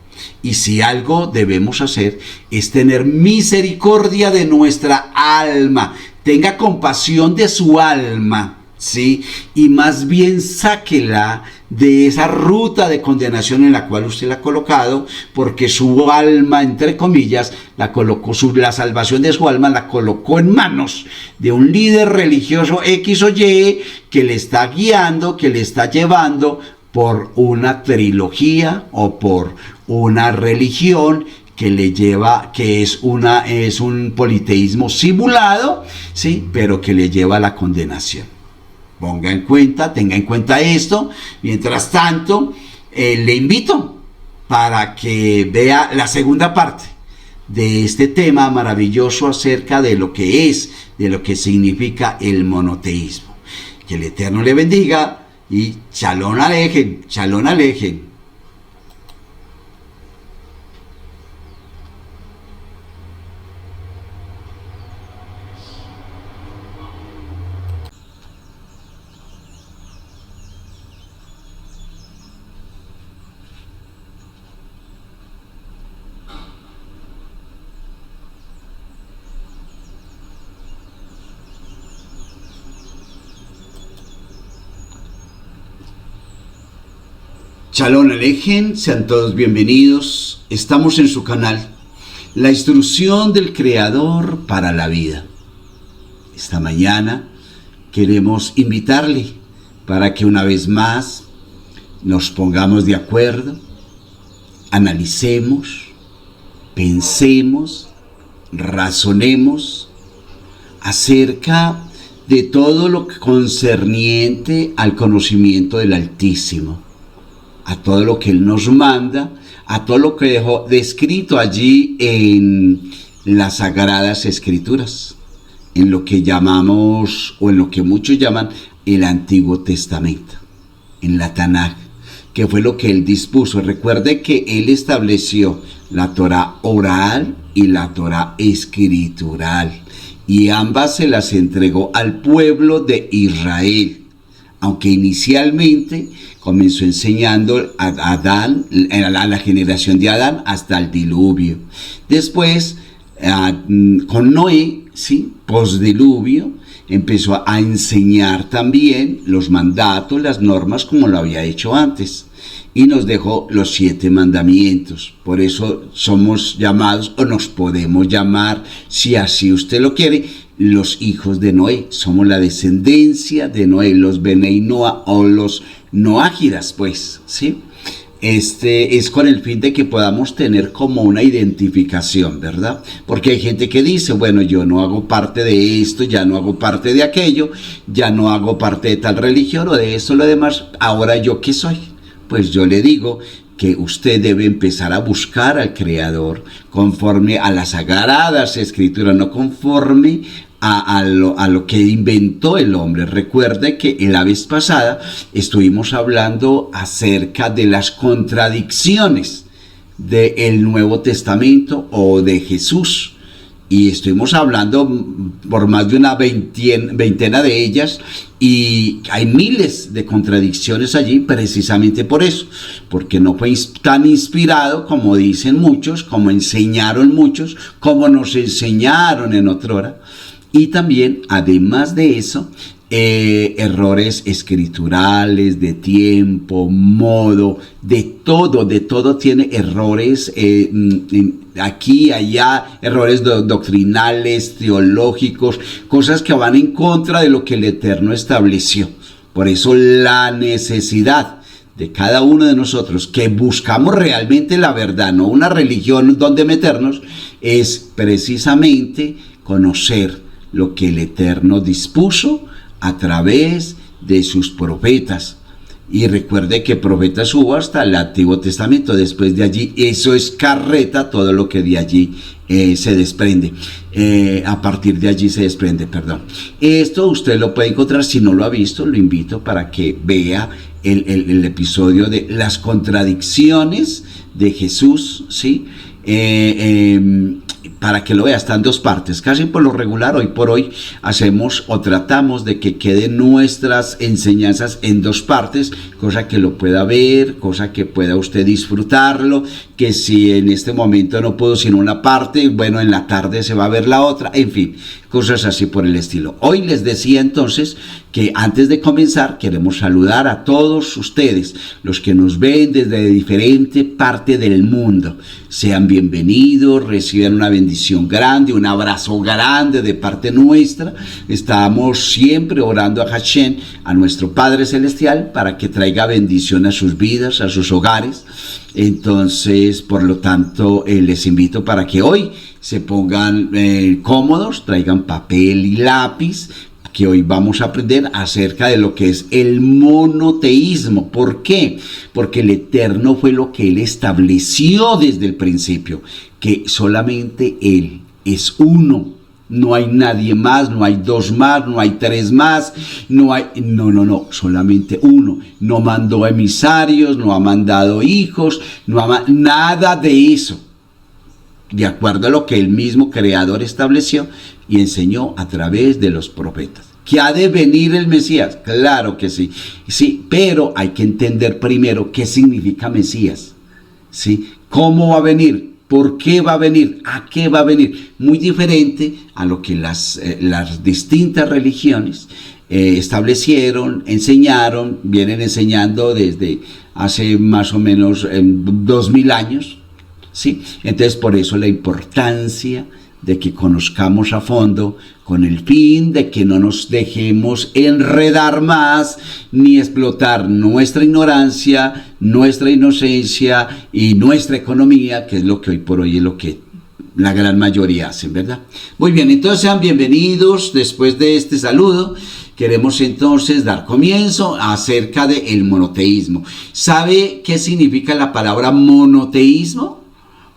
Y si algo debemos hacer es tener misericordia de nuestra alma, tenga compasión de su alma, ¿sí? Y más bien sáquela de esa ruta de condenación en la cual usted la ha colocado, porque su alma, entre comillas, la salvación de su alma la colocó en manos de un líder religioso X o Y que le está guiando, que le está llevando por una trilogía o por una religión que le lleva, que es un politeísmo simulado, ¿sí? Pero que le lleva a la condenación. Tenga en cuenta esto. Mientras tanto, le invito para que vea la segunda parte de este tema maravilloso acerca de lo que es, de lo que significa el monoteísmo. Que el Eterno le bendiga y Shalom Alejem, Shalom Alejem. Shalom Alejem, sean todos bienvenidos. Estamos en su canal, La Instrucción del Creador para la Vida. Esta mañana queremos invitarle para que una vez más nos pongamos de acuerdo analicemos, pensemos, razonemos acerca de todo lo concerniente al conocimiento del Altísimo, a todo lo que Él nos manda, a todo lo que dejó descrito allí en las Sagradas Escrituras, en lo que llamamos, o en lo que muchos llaman, el Antiguo Testamento, en la Tanaj, que fue lo que Él dispuso. Recuerde que Él estableció la Torá oral y la Torá escritural, y ambas se las entregó al pueblo de Israel, aunque inicialmente comenzó enseñando a Adán, a la generación de Adán hasta el diluvio. Después, con Noé, ¿sí?, posdiluvio, empezó a enseñar también los mandatos, las normas, como lo había hecho antes, y nos dejó los 7 mandamientos. Por eso somos llamados, o nos podemos llamar, si así usted lo quiere, los hijos de Noé. Somos la descendencia de Noé, los Benei Noa, o los Noágidas, pues, ¿sí? Es con el fin de que podamos tener como una identificación, ¿verdad? Porque hay gente que dice, bueno, yo no hago parte de esto, ya no hago parte de aquello, ya no hago parte de tal religión o de esto, lo demás, ahora ¿yo qué soy? Pues yo le digo que usted debe empezar a buscar al Creador conforme a las Sagradas Escrituras, no conforme a lo que inventó el hombre. Recuerde que la vez pasada estuvimos hablando acerca de las contradicciones del Nuevo Testamento o de Jesús, y estuvimos hablando por más de una veintena de ellas, y hay miles de contradicciones allí precisamente por eso, porque no fue tan inspirado como dicen muchos, como enseñaron muchos, como nos enseñaron en otra hora. Y también, además de eso, errores escriturales, de tiempo, modo, de todo tiene errores, aquí, allá, errores doctrinales, teológicos, cosas que van en contra de lo que el Eterno estableció. Por eso la necesidad de cada uno de nosotros, que buscamos realmente la verdad, no una religión donde meternos, es precisamente conocer lo que el Eterno dispuso a través de sus profetas. Y recuerde que profetas hubo hasta el Antiguo Testamento. Después de allí, eso es carreta, todo lo que de allí se desprende. A partir de allí se desprende, perdón. Esto usted lo puede encontrar, si no lo ha visto, lo invito para que vea el episodio de las contradicciones de Jesús, ¿sí? Para que lo vea, está en 2 partes. Casi por lo regular, hoy por hoy, hacemos o tratamos de que queden nuestras enseñanzas en 2 partes, cosa que lo pueda ver, cosa que pueda usted disfrutarlo, que si en este momento no puedo sino una parte, bueno, en la tarde se va a ver la otra, en fin, cosas así por el estilo. Hoy les decía entonces que antes de comenzar queremos saludar a todos ustedes, los que nos ven desde diferente parte del mundo. Sean bienvenidos, reciban una bendición grande, un abrazo grande de parte nuestra. Estamos siempre orando a Hashem, a nuestro Padre Celestial, para que traiga bendición a sus vidas, a sus hogares. Entonces, por lo tanto, les invito para que hoy se pongan cómodos, traigan papel y lápiz, que hoy vamos a aprender acerca de lo que es el monoteísmo. ¿Por qué? Porque el Eterno fue lo que Él estableció desde el principio, que solamente Él es uno. No hay nadie más, no hay 2 más, no hay 3 más, no, solamente uno. No mandó emisarios, no ha mandado hijos, nada de eso. De acuerdo a lo que el mismo Creador estableció y enseñó a través de los profetas. ¿Que ha de venir el Mesías? Claro que sí. Sí, pero hay que entender primero qué significa Mesías. ¿Sí? ¿Cómo va a venir? ¿Por qué va a venir? ¿A qué va a venir? Muy diferente a lo que las distintas religiones establecieron, enseñaron, vienen enseñando desde hace más o menos 2000 años. ¿Sí? Entonces, por eso la importancia de que conozcamos a fondo, con el fin de que no nos dejemos enredar más, ni explotar nuestra ignorancia, nuestra inocencia y nuestra economía, que es lo que hoy por hoy es lo que la gran mayoría hacen, ¿verdad? Muy bien, entonces sean bienvenidos. Después de este saludo, queremos entonces dar comienzo acerca del monoteísmo. ¿Sabe qué significa la palabra monoteísmo?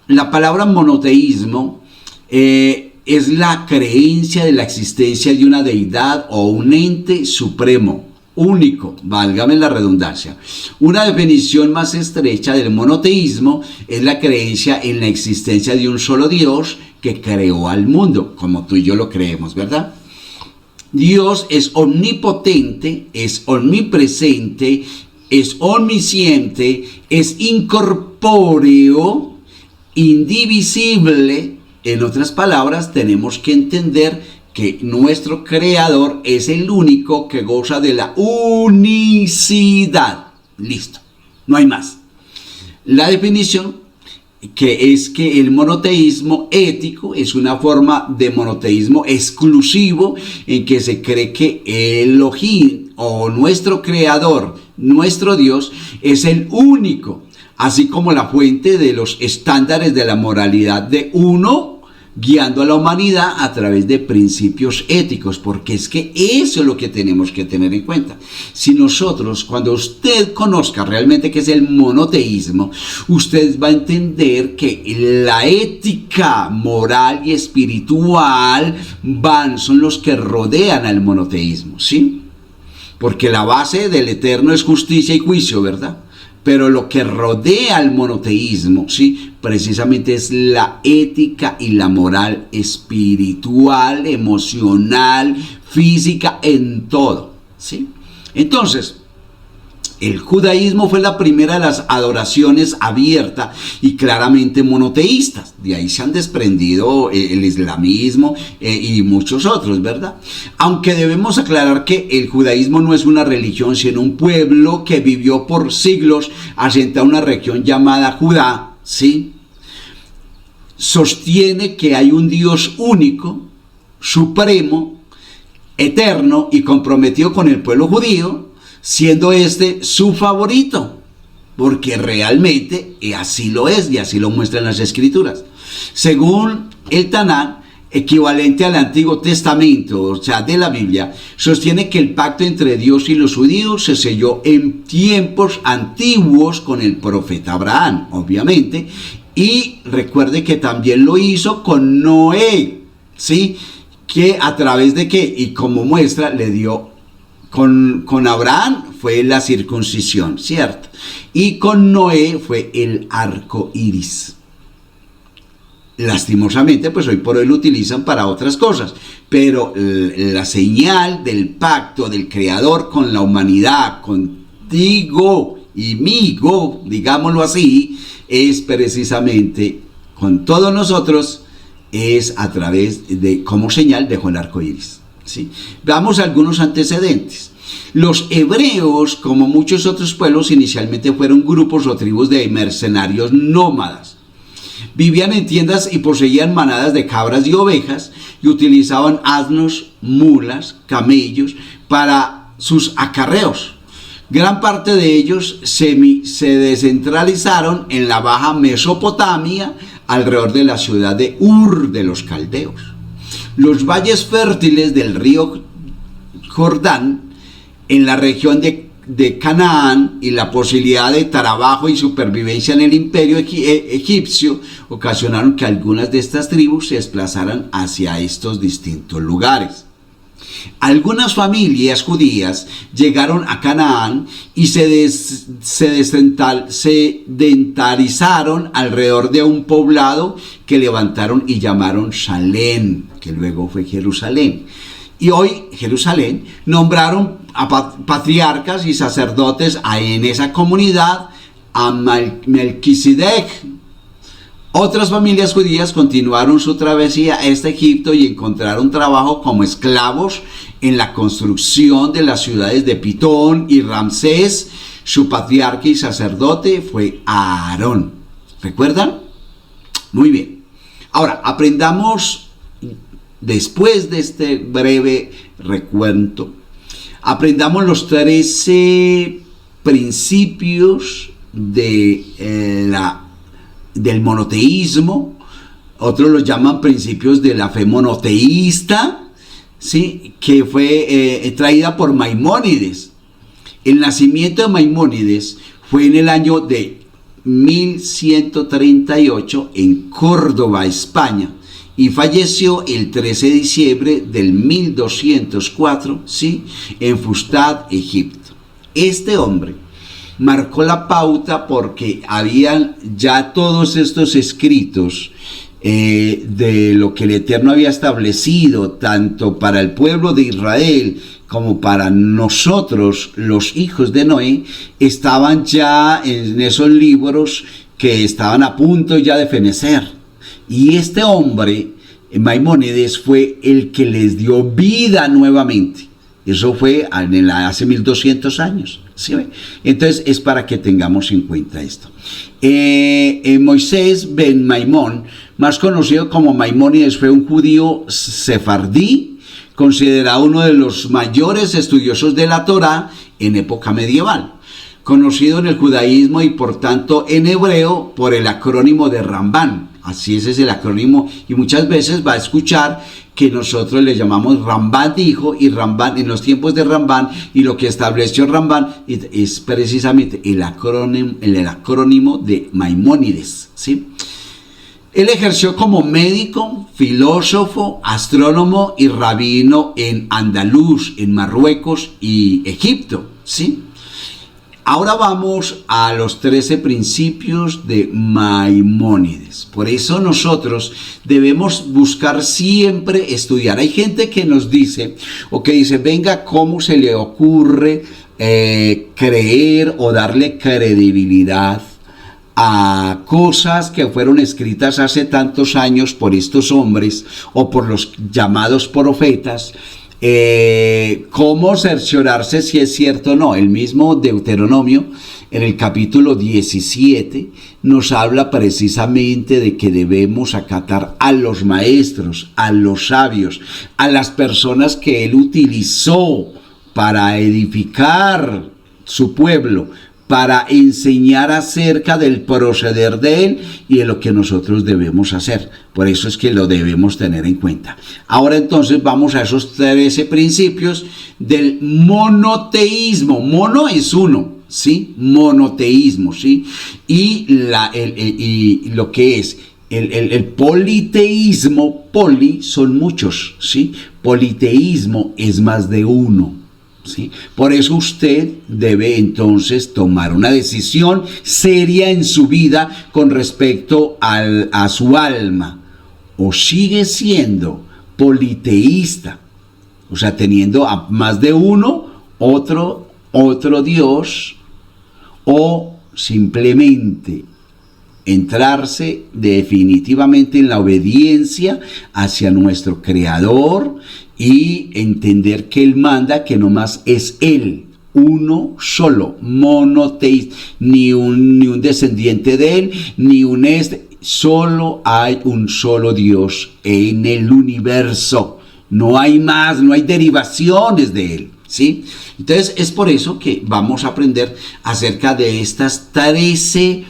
La palabra monoteísmo es la creencia de la existencia de una deidad o un ente supremo, único, válgame la redundancia. Una definición más estrecha del monoteísmo es la creencia en la existencia de un solo Dios que creó al mundo, como tú y yo lo creemos, ¿verdad? Dios es omnipotente, es omnipresente, es omnisciente, es incorpóreo, indivisible. En otras palabras, tenemos que entender que nuestro creador es el único que goza de la unicidad. Listo, no hay más. La definición que es que el monoteísmo ético es una forma de monoteísmo exclusivo en que se cree que Elohim o nuestro creador, nuestro Dios, es el único, así como la fuente de los estándares de la moralidad de uno, guiando a la humanidad a través de principios éticos, porque es que eso es lo que tenemos que tener en cuenta. Si nosotros, cuando usted conozca realmente qué es el monoteísmo, usted va a entender que la ética moral y espiritual son los que rodean al monoteísmo, ¿sí? Porque la base del eterno es justicia y juicio, ¿verdad? Pero lo que rodea al monoteísmo, ¿sí?, precisamente es la ética y la moral espiritual, emocional, física, en todo, ¿sí? Entonces, el judaísmo fue la primera de las adoraciones abiertas y claramente monoteístas. De ahí se han desprendido el islamismo y muchos otros, ¿verdad? Aunque debemos aclarar que el judaísmo no es una religión, sino un pueblo que vivió por siglos asentado en una región llamada Judá, ¿sí? Sostiene que hay un Dios único, supremo, eterno y comprometido con el pueblo judío, siendo este su favorito, porque realmente así lo es y así lo muestran las escrituras. Según el Tanán, equivalente al Antiguo Testamento, o sea, de la Biblia, sostiene que el pacto entre Dios y los judíos se selló en tiempos antiguos con el profeta Abraham, obviamente, y recuerde que también lo hizo con Noé, ¿sí? Que a través de qué, y como muestra, le dio con Abraham fue la circuncisión, ¿cierto? Y con Noé fue el arco iris. Lastimosamente, pues hoy por hoy lo utilizan para otras cosas, pero la señal del pacto del Creador con la humanidad, contigo y migo, digámoslo así, es precisamente con todos nosotros, es a través de, como señal, dejó el arco iris. ¿Sí? Veamos algunos antecedentes. Los hebreos, como muchos otros pueblos, inicialmente fueron grupos o tribus de mercenarios nómadas. Vivían en tiendas y poseían manadas de cabras y ovejas y utilizaban asnos, mulas, camellos para sus acarreos. Gran parte de ellos se descentralizaron en la Baja Mesopotamia, alrededor de la ciudad de Ur de los Caldeos. Los valles fértiles del río Jordán en la región de Canaán y la posibilidad de trabajo y supervivencia en el imperio egipcio ocasionaron que algunas de estas tribus se desplazaran hacia estos distintos lugares. Algunas familias judías llegaron a Canaán y se sedentarizaron alrededor de un poblado que levantaron y llamaron Shalem, que luego fue Jerusalén. Y hoy Jerusalén nombraron a patriarcas y sacerdotes en esa comunidad, a Melquisedec. Otras familias judías continuaron su travesía a Egipto y encontraron trabajo como esclavos en la construcción de las ciudades de Pitón y Ramsés. Su patriarca y sacerdote fue Aarón. ¿Recuerdan? Muy bien. Ahora, aprendamos después de este breve recuento, aprendamos los 13 principios del monoteísmo. Otros los llaman principios de la fe monoteísta, ¿sí? Que fue traída por Maimónides. El nacimiento de Maimónides fue en el año de 1138 en Córdoba, España, y falleció el 13 de diciembre del 1204, ¿sí? En Fustat, Egipto. Este hombre marcó la pauta porque habían ya todos estos escritos de lo que el Eterno había establecido, tanto para el pueblo de Israel como para nosotros, los hijos de Noé, estaban ya en esos libros que estaban a punto ya de fenecer. Y este hombre, Maimónides, fue el que les dio vida nuevamente. Eso fue hace 1200 años. ¿Sí? Entonces es para que tengamos en cuenta esto. Moisés ben Maimón, más conocido como Maimónides, fue un judío sefardí, considerado uno de los mayores estudiosos de la Torá en época medieval, conocido en el judaísmo y por tanto en hebreo por el acrónimo de Rambán. Así es el acrónimo, y muchas veces va a escuchar que nosotros le llamamos Rambán dijo, y Rambán en los tiempos de Rambán, y lo que estableció Rambán es precisamente el acrónimo de Maimónides, ¿sí? Él ejerció como médico, filósofo, astrónomo y rabino en Andaluz, en Marruecos y Egipto, ¿sí? Ahora vamos a los 13 principios de Maimónides. Por eso nosotros debemos buscar siempre estudiar. Hay gente que nos dice, o que dice, venga, ¿cómo se le ocurre creer o darle credibilidad a cosas que fueron escritas hace tantos años por estos hombres o por los llamados profetas? ¿Cómo cerciorarse si es cierto o no? El mismo Deuteronomio, en el capítulo 17, nos habla precisamente de que debemos acatar a los maestros, a los sabios, a las personas que él utilizó para edificar su pueblo, para enseñar acerca del proceder de él y de lo que nosotros debemos hacer. Por eso es que lo debemos tener en cuenta. Ahora entonces vamos a esos 13 principios del monoteísmo. Mono es uno, ¿sí? Monoteísmo, ¿sí? Y lo que es el politeísmo, poli son muchos, ¿sí? Politeísmo es más de uno. ¿Sí? Por eso usted debe entonces tomar una decisión seria en su vida con respecto a su alma. O sigue siendo politeísta, o sea, teniendo a más de uno, otro Dios, o simplemente entrarse definitivamente en la obediencia hacia nuestro Creador y entender que Él manda, que nomás es Él, uno solo, monoteísta, ni un descendiente de Él, ni solo hay un solo Dios en el universo, no hay más, no hay derivaciones de Él, ¿sí? Entonces es por eso que vamos a aprender acerca de estas 13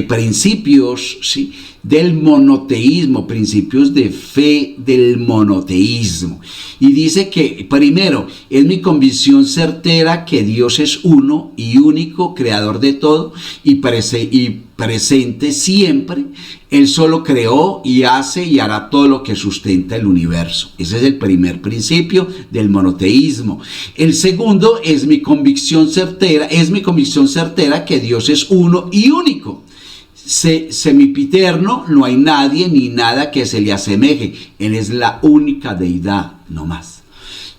principios, ¿sí? Del monoteísmo, principios de fe del monoteísmo. Y dice que, primero, es mi convicción certera que Dios es uno y único, creador de todo y presente siempre. Él solo creó y hace y hará todo lo que sustenta el universo. Ese es el primer principio del monoteísmo. El segundo es mi convicción certera que Dios es uno y único. Semipiterno, no hay nadie ni nada que se le asemeje. Él es la única deidad, no más.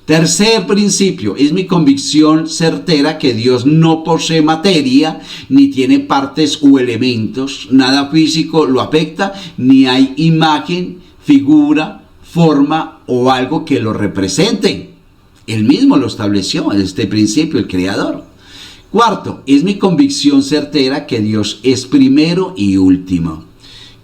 Tercer principio, es mi convicción certera que Dios no posee materia, ni tiene partes u elementos, nada físico lo afecta, ni hay imagen, figura, forma o algo que lo represente. Él mismo lo estableció, este principio, el Creador. Cuarto, es mi convicción certera que Dios es primero y último.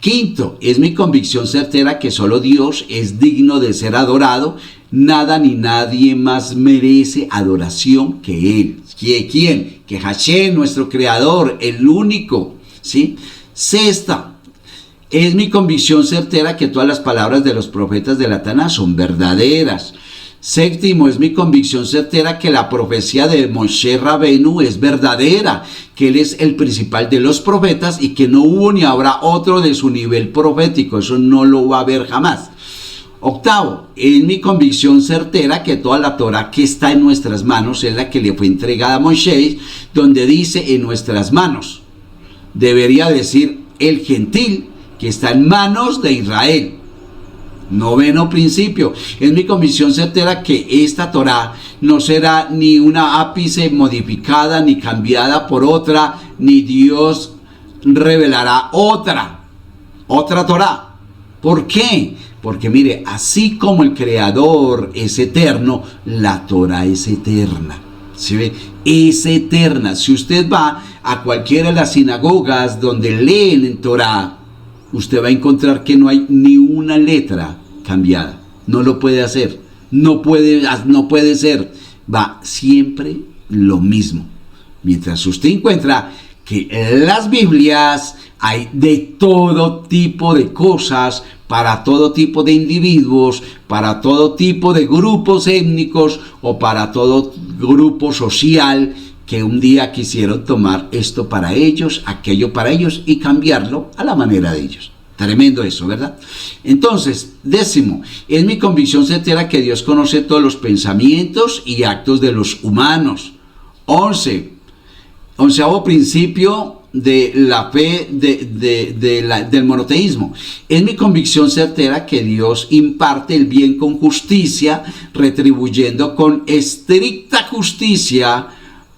Quinto, es mi convicción certera que solo Dios es digno de ser adorado. Nada ni nadie más merece adoración que Él. ¿Quién? Que Hashem, nuestro Creador, el único. ¿Sí? Sexta, es mi convicción certera que todas las palabras de los profetas de la Tanaj son verdaderas. Séptimo, es mi convicción certera que la profecía de Moshe Rabenu es verdadera, que él es el principal de los profetas y que no hubo ni habrá otro de su nivel profético. Eso no lo va a haber jamás. Octavo, es mi convicción certera que toda la Torah que está en nuestras manos es la que le fue entregada a Moisés, donde dice en nuestras manos. Debería decir el gentil que está en manos de Israel. Noveno principio, es mi convicción certera que esta Torah no será ni una ápice modificada ni cambiada por otra, ni Dios revelará otra Torah. ¿Por qué? Porque mire, así como el Creador es eterno, la Torah es eterna. ¿Sí ve? Es eterna. Si usted va a cualquiera de las sinagogas donde leen en Torah, usted va a encontrar que no hay ni una letra cambiada. No lo puede hacer. No puede ser. Va siempre lo mismo. Mientras usted encuentra que en las Biblias hay de todo tipo de cosas, para todo tipo de individuos, para todo tipo de grupos étnicos o para todo grupo social que un día quisieron tomar esto para ellos, aquello para ellos y cambiarlo a la manera de ellos. Tremendo eso, ¿verdad? Entonces, décimo, es mi convicción certera que Dios conoce todos los pensamientos y actos de los humanos. Onceavo principio de la fe del monoteísmo. Es mi convicción certera que Dios imparte el bien con justicia, retribuyendo con estricta justicia,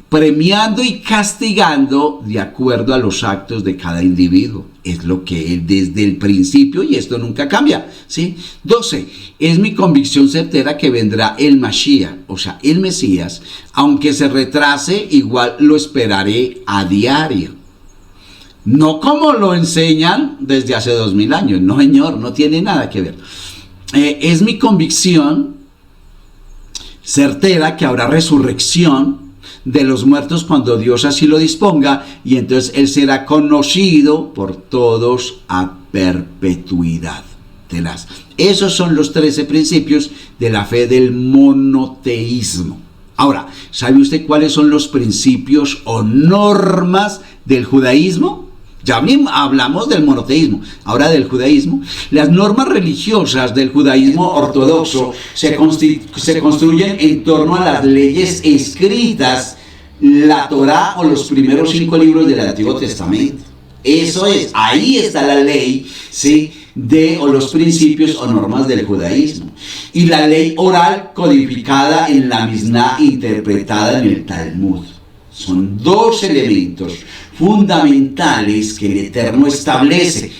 premiando y castigando de acuerdo a los actos de cada individuo. Es lo que Él desde el principio, y esto nunca cambia, ¿sí? 12. Es mi convicción certera que vendrá el Mashiach, o sea, el Mesías. Aunque se retrase, igual lo esperaré a diario. No como lo enseñan desde hace 2000 años. No, señor, no tiene nada que ver. Es mi convicción certera que habrá resurrección de los muertos cuando Dios así lo disponga, y entonces Él será conocido por todos a perpetuidad. Esos son los 13 principios de la fe del monoteísmo. Ahora, ¿sabe usted cuáles son los principios o normas del judaísmo? Ya hablamos del monoteísmo, ahora del judaísmo. Las normas religiosas del judaísmo ortodoxo se construyen en torno a las leyes escritas, la Torá o los primeros 5 libros del Antiguo Testamento. Eso es, ahí está la ley, ¿sí?, o los principios o normas del judaísmo. Y la ley oral codificada en la Misná, interpretada en el Talmud. Son 2 elementos fundamentales que el Eterno establece,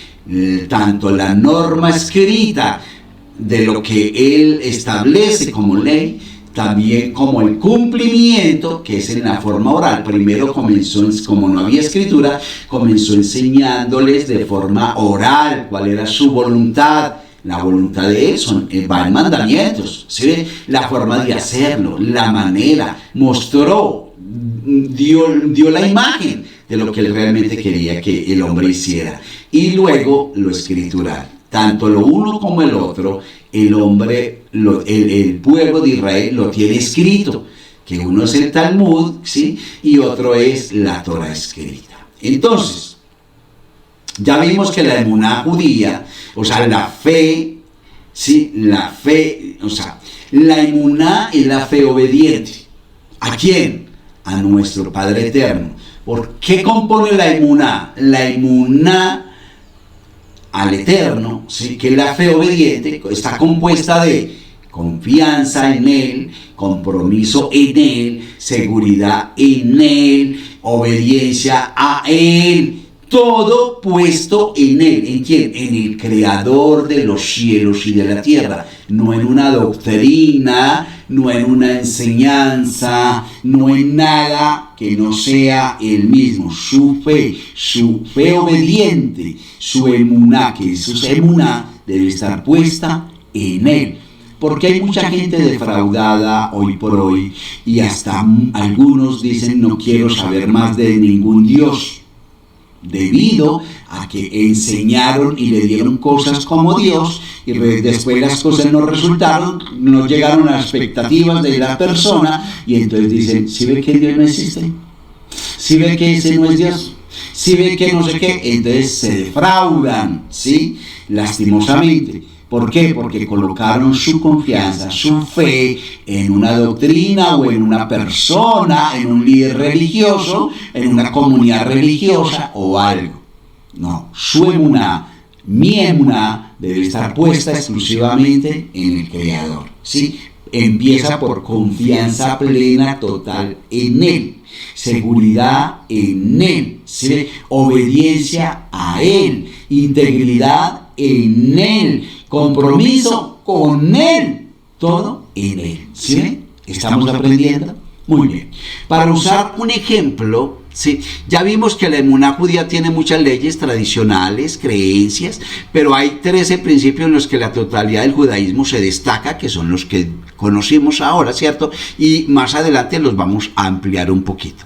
tanto la norma escrita de lo que Él establece como ley, también como el cumplimiento, que es en la forma oral. Primero comenzó, como no había escritura, comenzó enseñándoles de forma oral cuál era su voluntad. La voluntad de Él va en mandamientos, ¿sí? La forma de hacerlo, la manera, mostró, dio la imagen de lo que Él realmente quería que el hombre hiciera. Y luego lo escritural. Tanto lo uno como el otro, el hombre, el pueblo de Israel lo tiene escrito, que uno es el Talmud, ¿sí?, y otro es la Torah escrita. Entonces, ya vimos que la emuná judía, o sea, la fe, ¿sí?, la fe, o sea, la emuná es la fe obediente. ¿A quién? A nuestro Padre Eterno. ¿Por qué compone la emuná? La emuná al Eterno, ¿sí?, que la fe obediente está compuesta de confianza en Él, compromiso en Él, seguridad en Él, obediencia a Él, todo puesto en Él. ¿En quién? En el Creador de los cielos y de la tierra, no en una doctrina, no en una enseñanza, no en nada que no sea Él mismo, su fe obediente, su emuná, que su emuná debe estar puesta en Él. Porque hay mucha gente defraudada hoy por hoy y hasta algunos dicen no quiero saber más de ningún Dios, debido a que enseñaron y le dieron cosas como Dios y después las cosas no resultaron, no llegaron a las expectativas de la persona y entonces dicen, ¿sí ve que Dios no existe? ¿Sí ve que ese no es Dios? ¿Sí ve que no sé qué? Entonces se defraudan, ¿sí? Lastimosamente. ¿Por qué? Porque colocaron su confianza, su fe en una doctrina o en una persona, en un líder religioso, en una comunidad religiosa o algo. No, su emuná, mi emuná, debe estar puesta exclusivamente en el Creador, ¿sí? Empieza por confianza plena, total en Él, seguridad en Él, ¿sí? Obediencia a Él, integridad en Él, compromiso con Él, todo en Él. ¿Sí? ¿Estamos aprendiendo? Muy bien. Para usar un ejemplo, ¿sí? Ya vimos que la emuná judía tiene muchas leyes tradicionales, creencias, pero hay 13 principios en los que la totalidad del judaísmo se destaca, que son los que conocimos ahora, ¿cierto? Y más adelante los vamos a ampliar un poquito.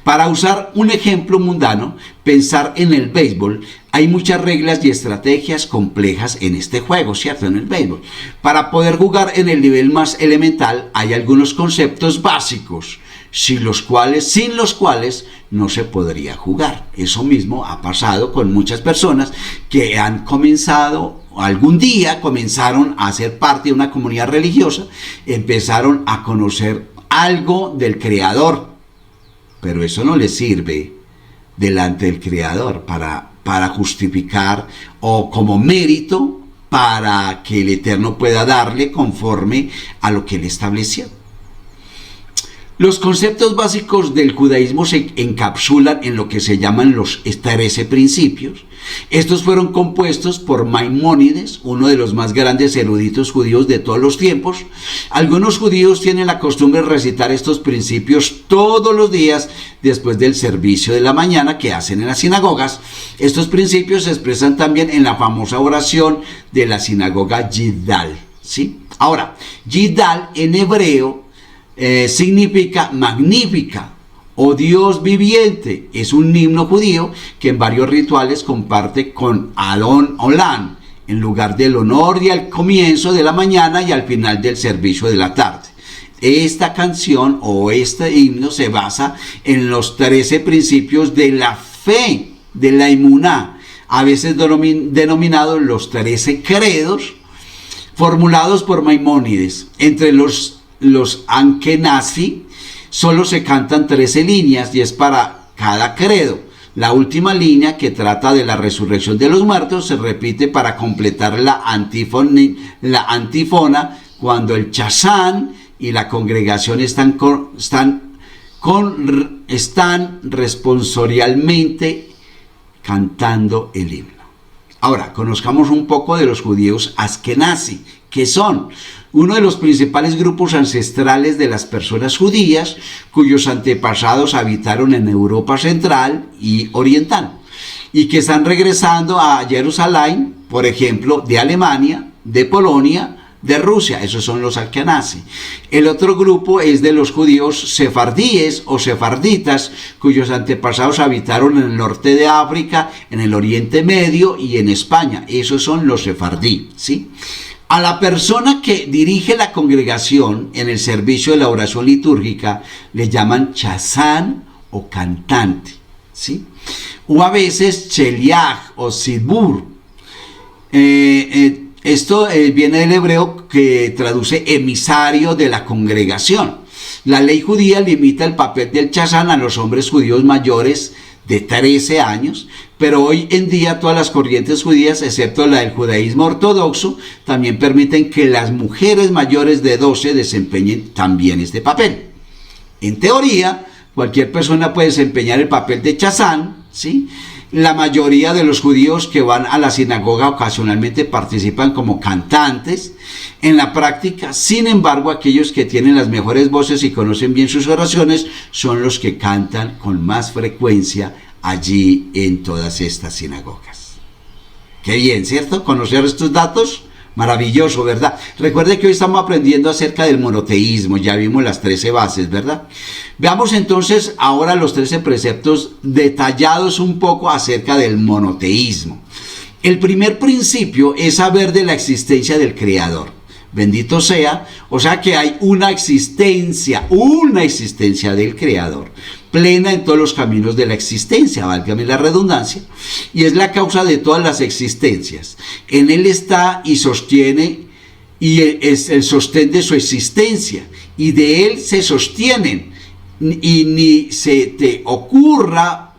Para usar un ejemplo mundano, pensar en el béisbol, hay muchas reglas y estrategias complejas en este juego, ¿cierto? En el béisbol. Para poder jugar en el nivel más elemental, hay algunos conceptos básicos, sin los cuales no se podría jugar. Eso mismo ha pasado con muchas personas que han comenzado, algún día comenzaron a ser parte de una comunidad religiosa, empezaron a conocer algo del Creador, pero eso no les sirve delante del Creador para justificar o como mérito para que el Eterno pueda darle conforme a lo que Él estableció. Los conceptos básicos del judaísmo se encapsulan en lo que se llaman los 13 principios. Estos fueron compuestos por Maimónides, uno de los más grandes eruditos judíos de todos los tiempos. Algunos judíos tienen la costumbre de recitar estos principios todos los días después del servicio de la mañana que hacen en las sinagogas. Estos principios se expresan también en la famosa oración de la sinagoga Yidal, ¿sí? Ahora, Yidal en hebreo significa magnífica o Dios viviente. Es un himno judío que en varios rituales comparte con Adon Olam, en lugar del honor y al comienzo de la mañana y al final del servicio de la tarde. Esta canción o este himno se basa en los 13 principios de la fe, de la emuná, a veces denominados los 13 credos, formulados por Maimónides. Entre los Ankenasi solo se cantan 13 líneas y es para cada credo. La última línea, que trata de la resurrección de los muertos, se repite para completar la antífona cuando el chazán y la congregación están responsorialmente cantando el himno. Ahora, conozcamos un poco de los judíos Askenasi, que son uno de los principales grupos ancestrales de las personas judías, cuyos antepasados habitaron en Europa Central y Oriental, y que están regresando a Jerusalén, por ejemplo, de Alemania, de Polonia, de Rusia. Esos son los Askenasi. El otro grupo es de los judíos sefardíes o sefarditas, cuyos antepasados habitaron en el norte de África, en el Oriente Medio y en España. Esos son los sefardí, ¿sí? A la persona que dirige la congregación en el servicio de la oración litúrgica le llaman chazán o cantante, ¿sí? O a veces cheliach o sidbur. Esto viene del hebreo, que traduce emisario de la congregación. La ley judía limita el papel del chazán a los hombres judíos mayores de 13 años, pero hoy en día todas las corrientes judías, excepto la del judaísmo ortodoxo, también permiten que las mujeres mayores de 12 desempeñen también este papel. En teoría, cualquier persona puede desempeñar el papel de chazán, ¿sí? La mayoría de los judíos que van a la sinagoga ocasionalmente participan como cantantes en la práctica. Sin embargo, aquellos que tienen las mejores voces y conocen bien sus oraciones son los que cantan con más frecuencia allí en todas estas sinagogas. Qué bien, ¿cierto? Conocer estos datos. Maravilloso, ¿verdad? Recuerde que hoy estamos aprendiendo acerca del monoteísmo, ya vimos las 13 bases, ¿verdad? Veamos entonces ahora los 13 preceptos detallados un poco acerca del monoteísmo. El primer principio es saber de la existencia del Creador. Bendito sea, o sea que hay una existencia del Creador, plena en todos los caminos de la existencia, válgame la redundancia, y es la causa de todas las existencias. En Él está y sostiene, y es el sostén de su existencia, y de Él se sostienen, y ni se te ocurra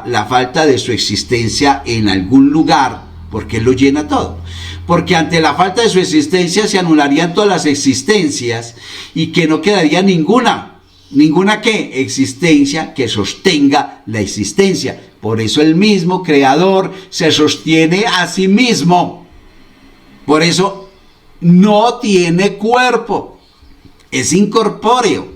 la falta de su existencia en algún lugar, porque Él lo llena todo. Porque ante la falta de su existencia se anularían todas las existencias y que no quedaría ninguna ¿qué? Existencia que sostenga la existencia. Por eso el mismo Creador se sostiene a sí mismo. Por eso no tiene cuerpo, es incorpóreo.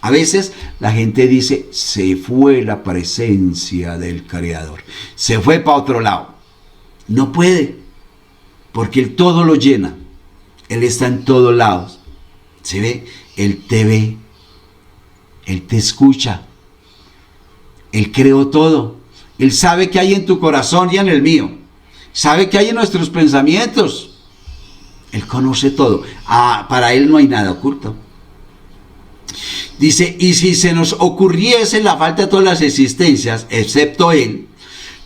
A veces la gente dice, se fue la presencia del Creador, se fue para otro lado. No puede, porque Él todo lo llena. Él está en todos lados. ¿Se ve? Él te ve. Él te escucha. Él creó todo. Él sabe qué hay en tu corazón y en el mío. Sabe qué hay en nuestros pensamientos. Él conoce todo. Para Él no hay nada oculto. Dice, y si se nos ocurriese la falta de todas las existencias, excepto Él,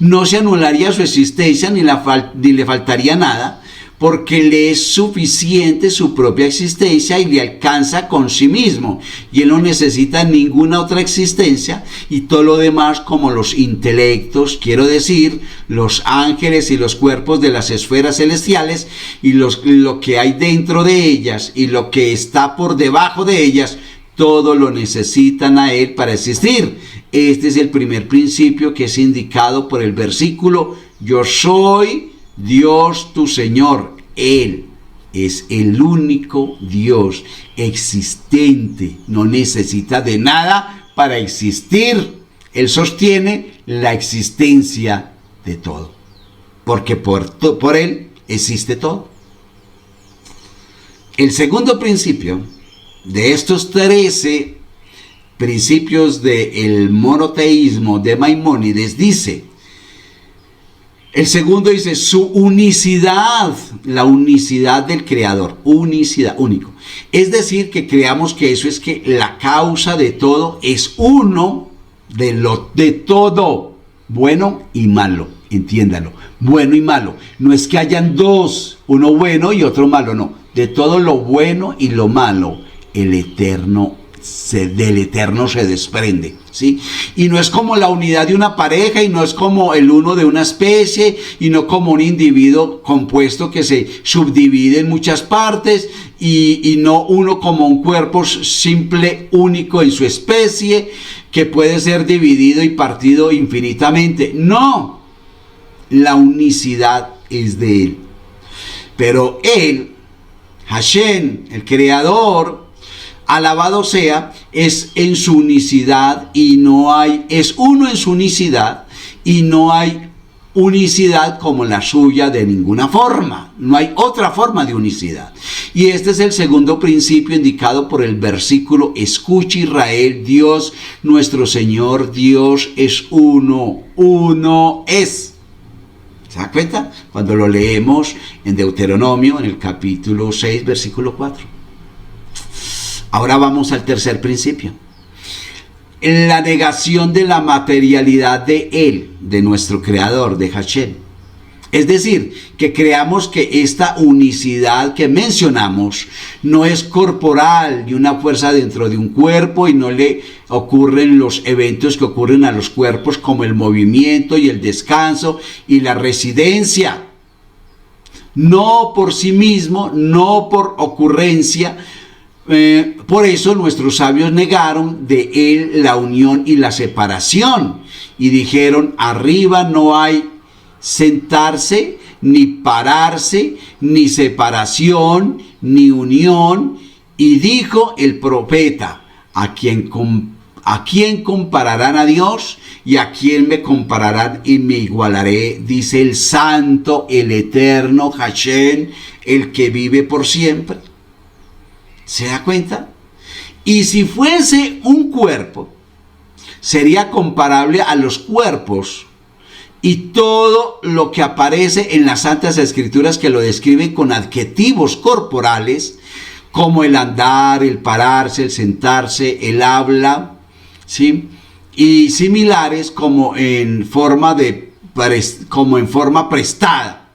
no se anularía su existencia ni le faltaría nada, porque le es suficiente su propia existencia y le alcanza con sí mismo, y Él no necesita ninguna otra existencia, y todo lo demás, como los intelectos, quiero decir, los ángeles y los cuerpos de las esferas celestiales, y lo que hay dentro de ellas y lo que está por debajo de ellas, todo lo necesitan a Él para existir. Este es el primer principio que es indicado por el versículo: yo soy Dios tu Señor. Él es el único Dios existente, no necesita de nada para existir. Él sostiene la existencia de todo, porque por Él existe todo. El segundo principio de estos 13 principios del monoteísmo de Maimónides dice, el segundo dice, su unicidad, la unicidad del Creador, unicidad, único. Es decir, que creamos que eso es que la causa de todo es uno de todo, bueno y malo, entiéndalo, bueno y malo. No es que hayan dos, uno bueno y otro malo, no. De todo lo bueno y lo malo, del eterno se desprende, ¿sí? Y no es como la unidad de una pareja, y no es como el uno de una especie, y no como un individuo compuesto que se subdivide en muchas partes, y no uno como un cuerpo simple, único en su especie, que puede ser dividido y partido infinitamente. No, la unicidad es de Él. Pero Él, Hashem, el Creador, alabado sea, es en su unicidad y no hay, es uno en su unicidad y no hay unicidad como la suya de ninguna forma. No hay otra forma de unicidad. Y este es el segundo principio indicado por el versículo: escucha Israel, Dios nuestro Señor, Dios es uno, uno es. ¿Se da cuenta? Cuando lo leemos en Deuteronomio, en el capítulo 6, versículo 4. Ahora vamos al tercer principio. La negación de la materialidad de Él, de nuestro Creador, de Hashem. Es decir, que creamos que esta unicidad que mencionamos no es corporal, ni una fuerza dentro de un cuerpo, y no le ocurren los eventos que ocurren a los cuerpos, como el movimiento y el descanso y la residencia. No por sí mismo, no por ocurrencia, Por eso nuestros sabios negaron de él la unión y la separación y dijeron: arriba no hay sentarse, ni pararse, ni separación, ni unión. Y dijo el profeta: ¿a quién compararán a Dios? ¿Y a quién me compararán y me igualaré? Dice el santo, el eterno Hashem, el que vive por siempre. ¿Se da cuenta? Y si fuese un cuerpo, sería comparable a los cuerpos y todo lo que aparece en las Santas Escrituras, que lo describen con adjetivos corporales como el andar, el pararse, el sentarse, el habla, ¿sí? Y similares como en forma prestada.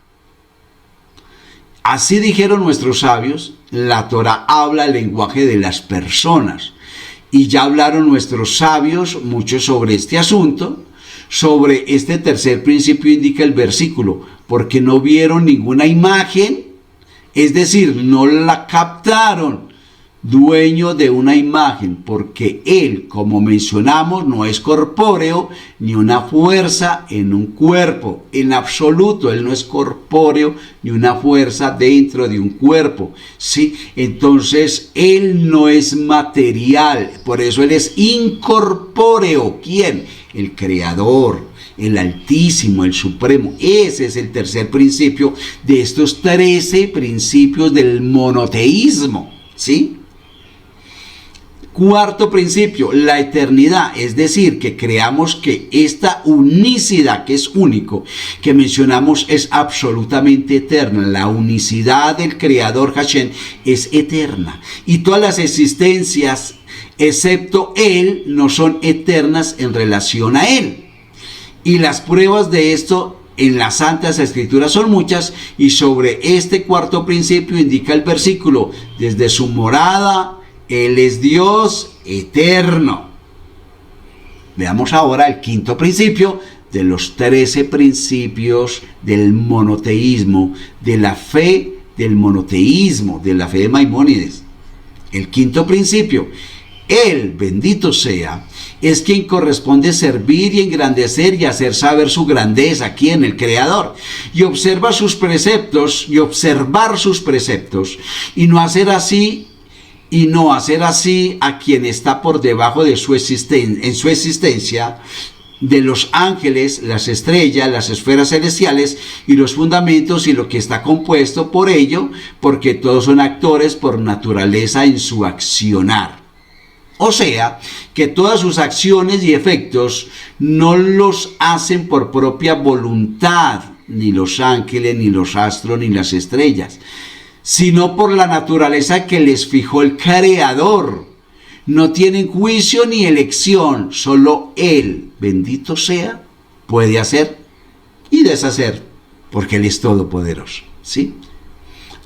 Así dijeron nuestros sabios: la Torá habla el lenguaje de las personas. Y ya hablaron nuestros sabios mucho sobre este asunto. Sobre este tercer principio indica el versículo: porque no vieron ninguna imagen, es decir, no la captaron, dueño de una imagen, porque él, como mencionamos, no es corpóreo ni una fuerza en un cuerpo, en absoluto. Él no es corpóreo ni una fuerza dentro de un cuerpo, ¿sí? Entonces él no es material, por eso él es incorpóreo. ¿Quién? El Creador, el Altísimo, el Supremo. Ese es el tercer principio de estos 13 principios del monoteísmo, ¿sí? Cuarto principio, la eternidad, es decir, que creamos que esta unicidad, que es único, que mencionamos, es absolutamente eterna. La unicidad del Creador Hashem es eterna, y todas las existencias, excepto Él, no son eternas en relación a Él. Y las pruebas de esto en las Santas Escrituras son muchas, y sobre este cuarto principio indica el versículo: desde su morada Él es Dios eterno. Veamos ahora el quinto principio de los 13 principios del monoteísmo, de la fe del monoteísmo, de la fe de Maimónides. El quinto principio: Él, bendito sea, es quien corresponde servir y engrandecer y hacer saber su grandeza, ¿quién? El Creador. Y observar sus preceptos, y no hacer así a quien está por debajo de en su existencia, de los ángeles, las estrellas, las esferas celestiales y los fundamentos y lo que está compuesto por ello, porque todos son actores por naturaleza en su accionar. O sea, que todas sus acciones y efectos no los hacen por propia voluntad, ni los ángeles, ni los astros, ni las estrellas, sino por la naturaleza que les fijó el Creador. No tienen juicio ni elección, solo Él, bendito sea, puede hacer y deshacer, porque Él es todopoderoso, ¿sí?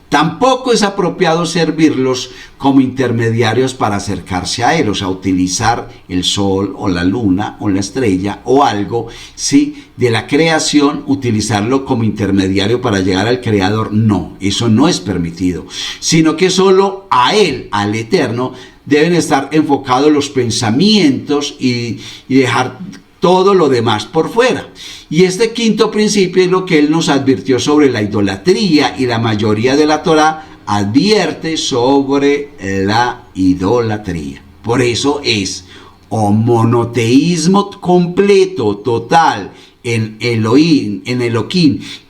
Tampoco es apropiado servirlos como intermediarios para acercarse a Él, o sea, utilizar el sol o la luna o la estrella o algo, ¿sí?, de la creación, utilizarlo como intermediario para llegar al Creador. No, eso no es permitido, sino que solo a Él, al Eterno, deben estar enfocados los pensamientos y dejar todo lo demás por fuera. Y este quinto principio es lo que Él nos advirtió sobre la idolatría, y la mayoría de la Torá advierte sobre la idolatría. Por eso es o monoteísmo completo, total, en Elohim,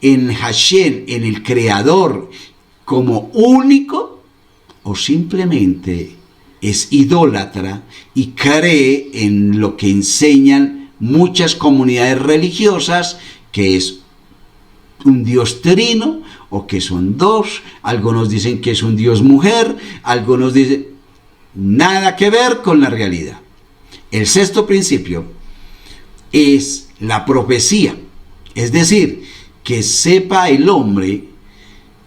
en Hashem, en el Creador como único, o simplemente es idólatra y cree en lo que enseñan muchas comunidades religiosas, que es un Dios trino, o que son dos. Algunos dicen que es un Dios mujer, algunos dicen nada que ver con la realidad. El sexto principio es la profecía, es decir, que sepa el hombre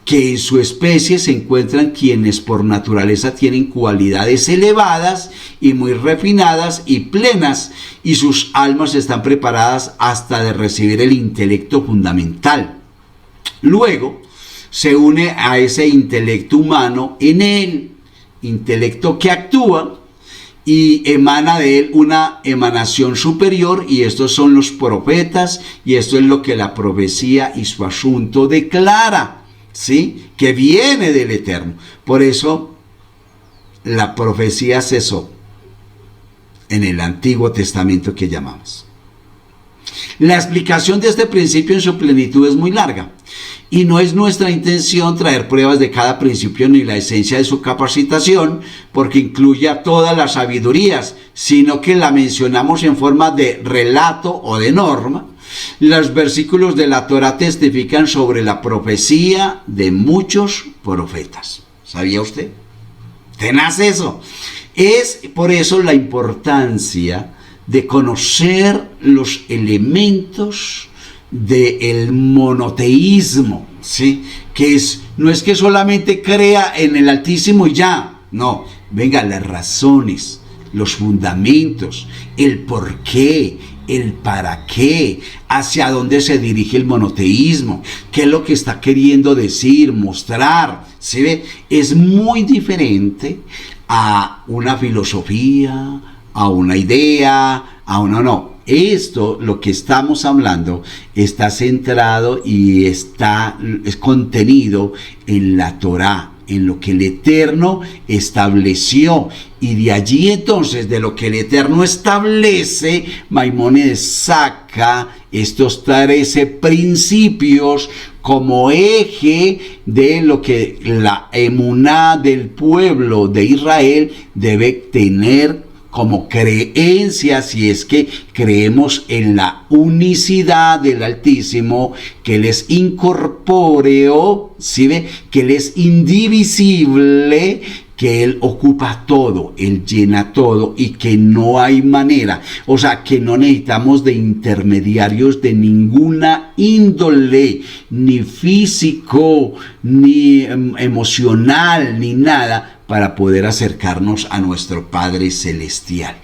que en su especie se encuentran quienes por naturaleza tienen cualidades elevadas y muy refinadas y plenas, y sus almas están preparadas hasta de recibir el intelecto fundamental. Luego se une a ese intelecto humano en él, intelecto que actúa y emana de él una emanación superior, y estos son los profetas, y esto es lo que la profecía y su asunto declara, ¿sí? Que viene del Eterno. Por eso la profecía cesó en el Antiguo Testamento que llamamos. La explicación de este principio en su plenitud es muy larga, y no es nuestra intención traer pruebas de cada principio ni la esencia de su capacitación, porque incluye a todas las sabidurías, sino que la mencionamos en forma de relato o de norma. Los versículos de la Torá testifican sobre la profecía de muchos profetas. ¿Sabía usted? Tenaz eso. Es por eso la importancia de conocer los elementos del monoteísmo, ¿sí? Que no es que solamente crea en el Altísimo y ya, no, venga, las razones, los fundamentos, el por qué, el para qué, hacia dónde se dirige el monoteísmo, qué es lo que está queriendo decir, mostrar, ¿sí ve? Es muy diferente a una filosofía, a una idea, a una no. Esto, lo que estamos hablando, está centrado y es contenido en la Torá, en lo que el Eterno estableció. Y de allí entonces, de lo que el Eterno establece, Maimónides saca estos 13 principios como eje de lo que la emuná del pueblo de Israel debe tener como creencia, si es que creemos en la unicidad del Altísimo, que Él es incorpóreo, ¿sí ve? Que Él es indivisible, que Él ocupa todo, Él llena todo y que no hay manera, o sea, que no necesitamos de intermediarios de ninguna índole, ni físico, ni emocional, ni nada, para poder acercarnos a nuestro Padre Celestial.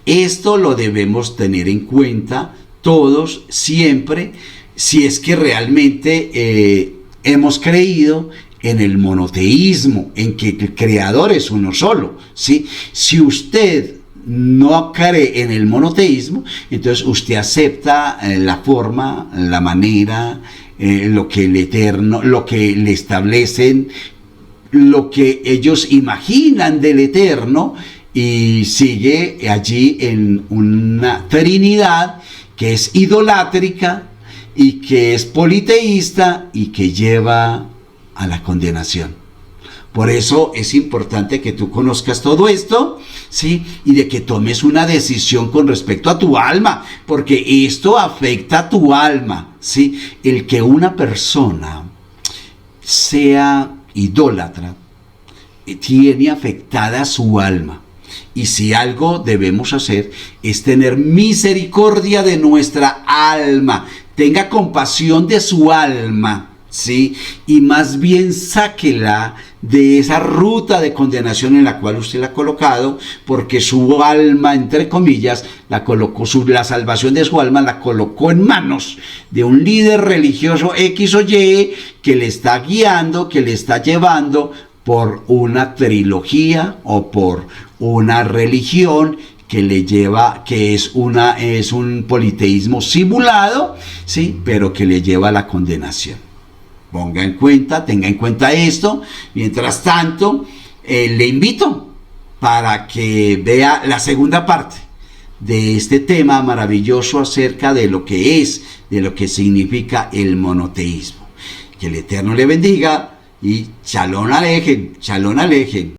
Esto lo debemos tener en cuenta todos, siempre, si es que realmente hemos creído en el monoteísmo, en que el Creador es uno solo, ¿sí? Si usted no cree en el monoteísmo, entonces usted acepta la forma, la manera, lo que el Eterno, lo que le establecen, lo que ellos imaginan del Eterno, y sigue allí en una trinidad que es idolátrica y que es politeísta y que lleva a la condenación. Por eso es importante que tú conozcas todo esto, ¿sí? Y de que tomes una decisión con respecto a tu alma, porque esto afecta a tu alma, ¿sí? El que una persona sea idólatra tiene afectada su alma, y si algo debemos hacer es tener misericordia de nuestra alma, tenga compasión de su alma, ¿sí? Y más bien sáquela de esa ruta de condenación en la cual usted la ha colocado, porque su alma, entre comillas, la colocó, la salvación de su alma la colocó en manos de un líder religioso X o Y que le está guiando, que le está llevando por una trilogía o por una religión que le lleva, que es un politeísmo simulado, ¿sí? Pero que le lleva a la condenación. Ponga en cuenta, tenga en cuenta esto. Mientras tanto, le invito para que vea la segunda parte de este tema maravilloso acerca de lo que es, de lo que significa el monoteísmo. Que el Eterno le bendiga y Shalom Alejem, Shalom Alejem.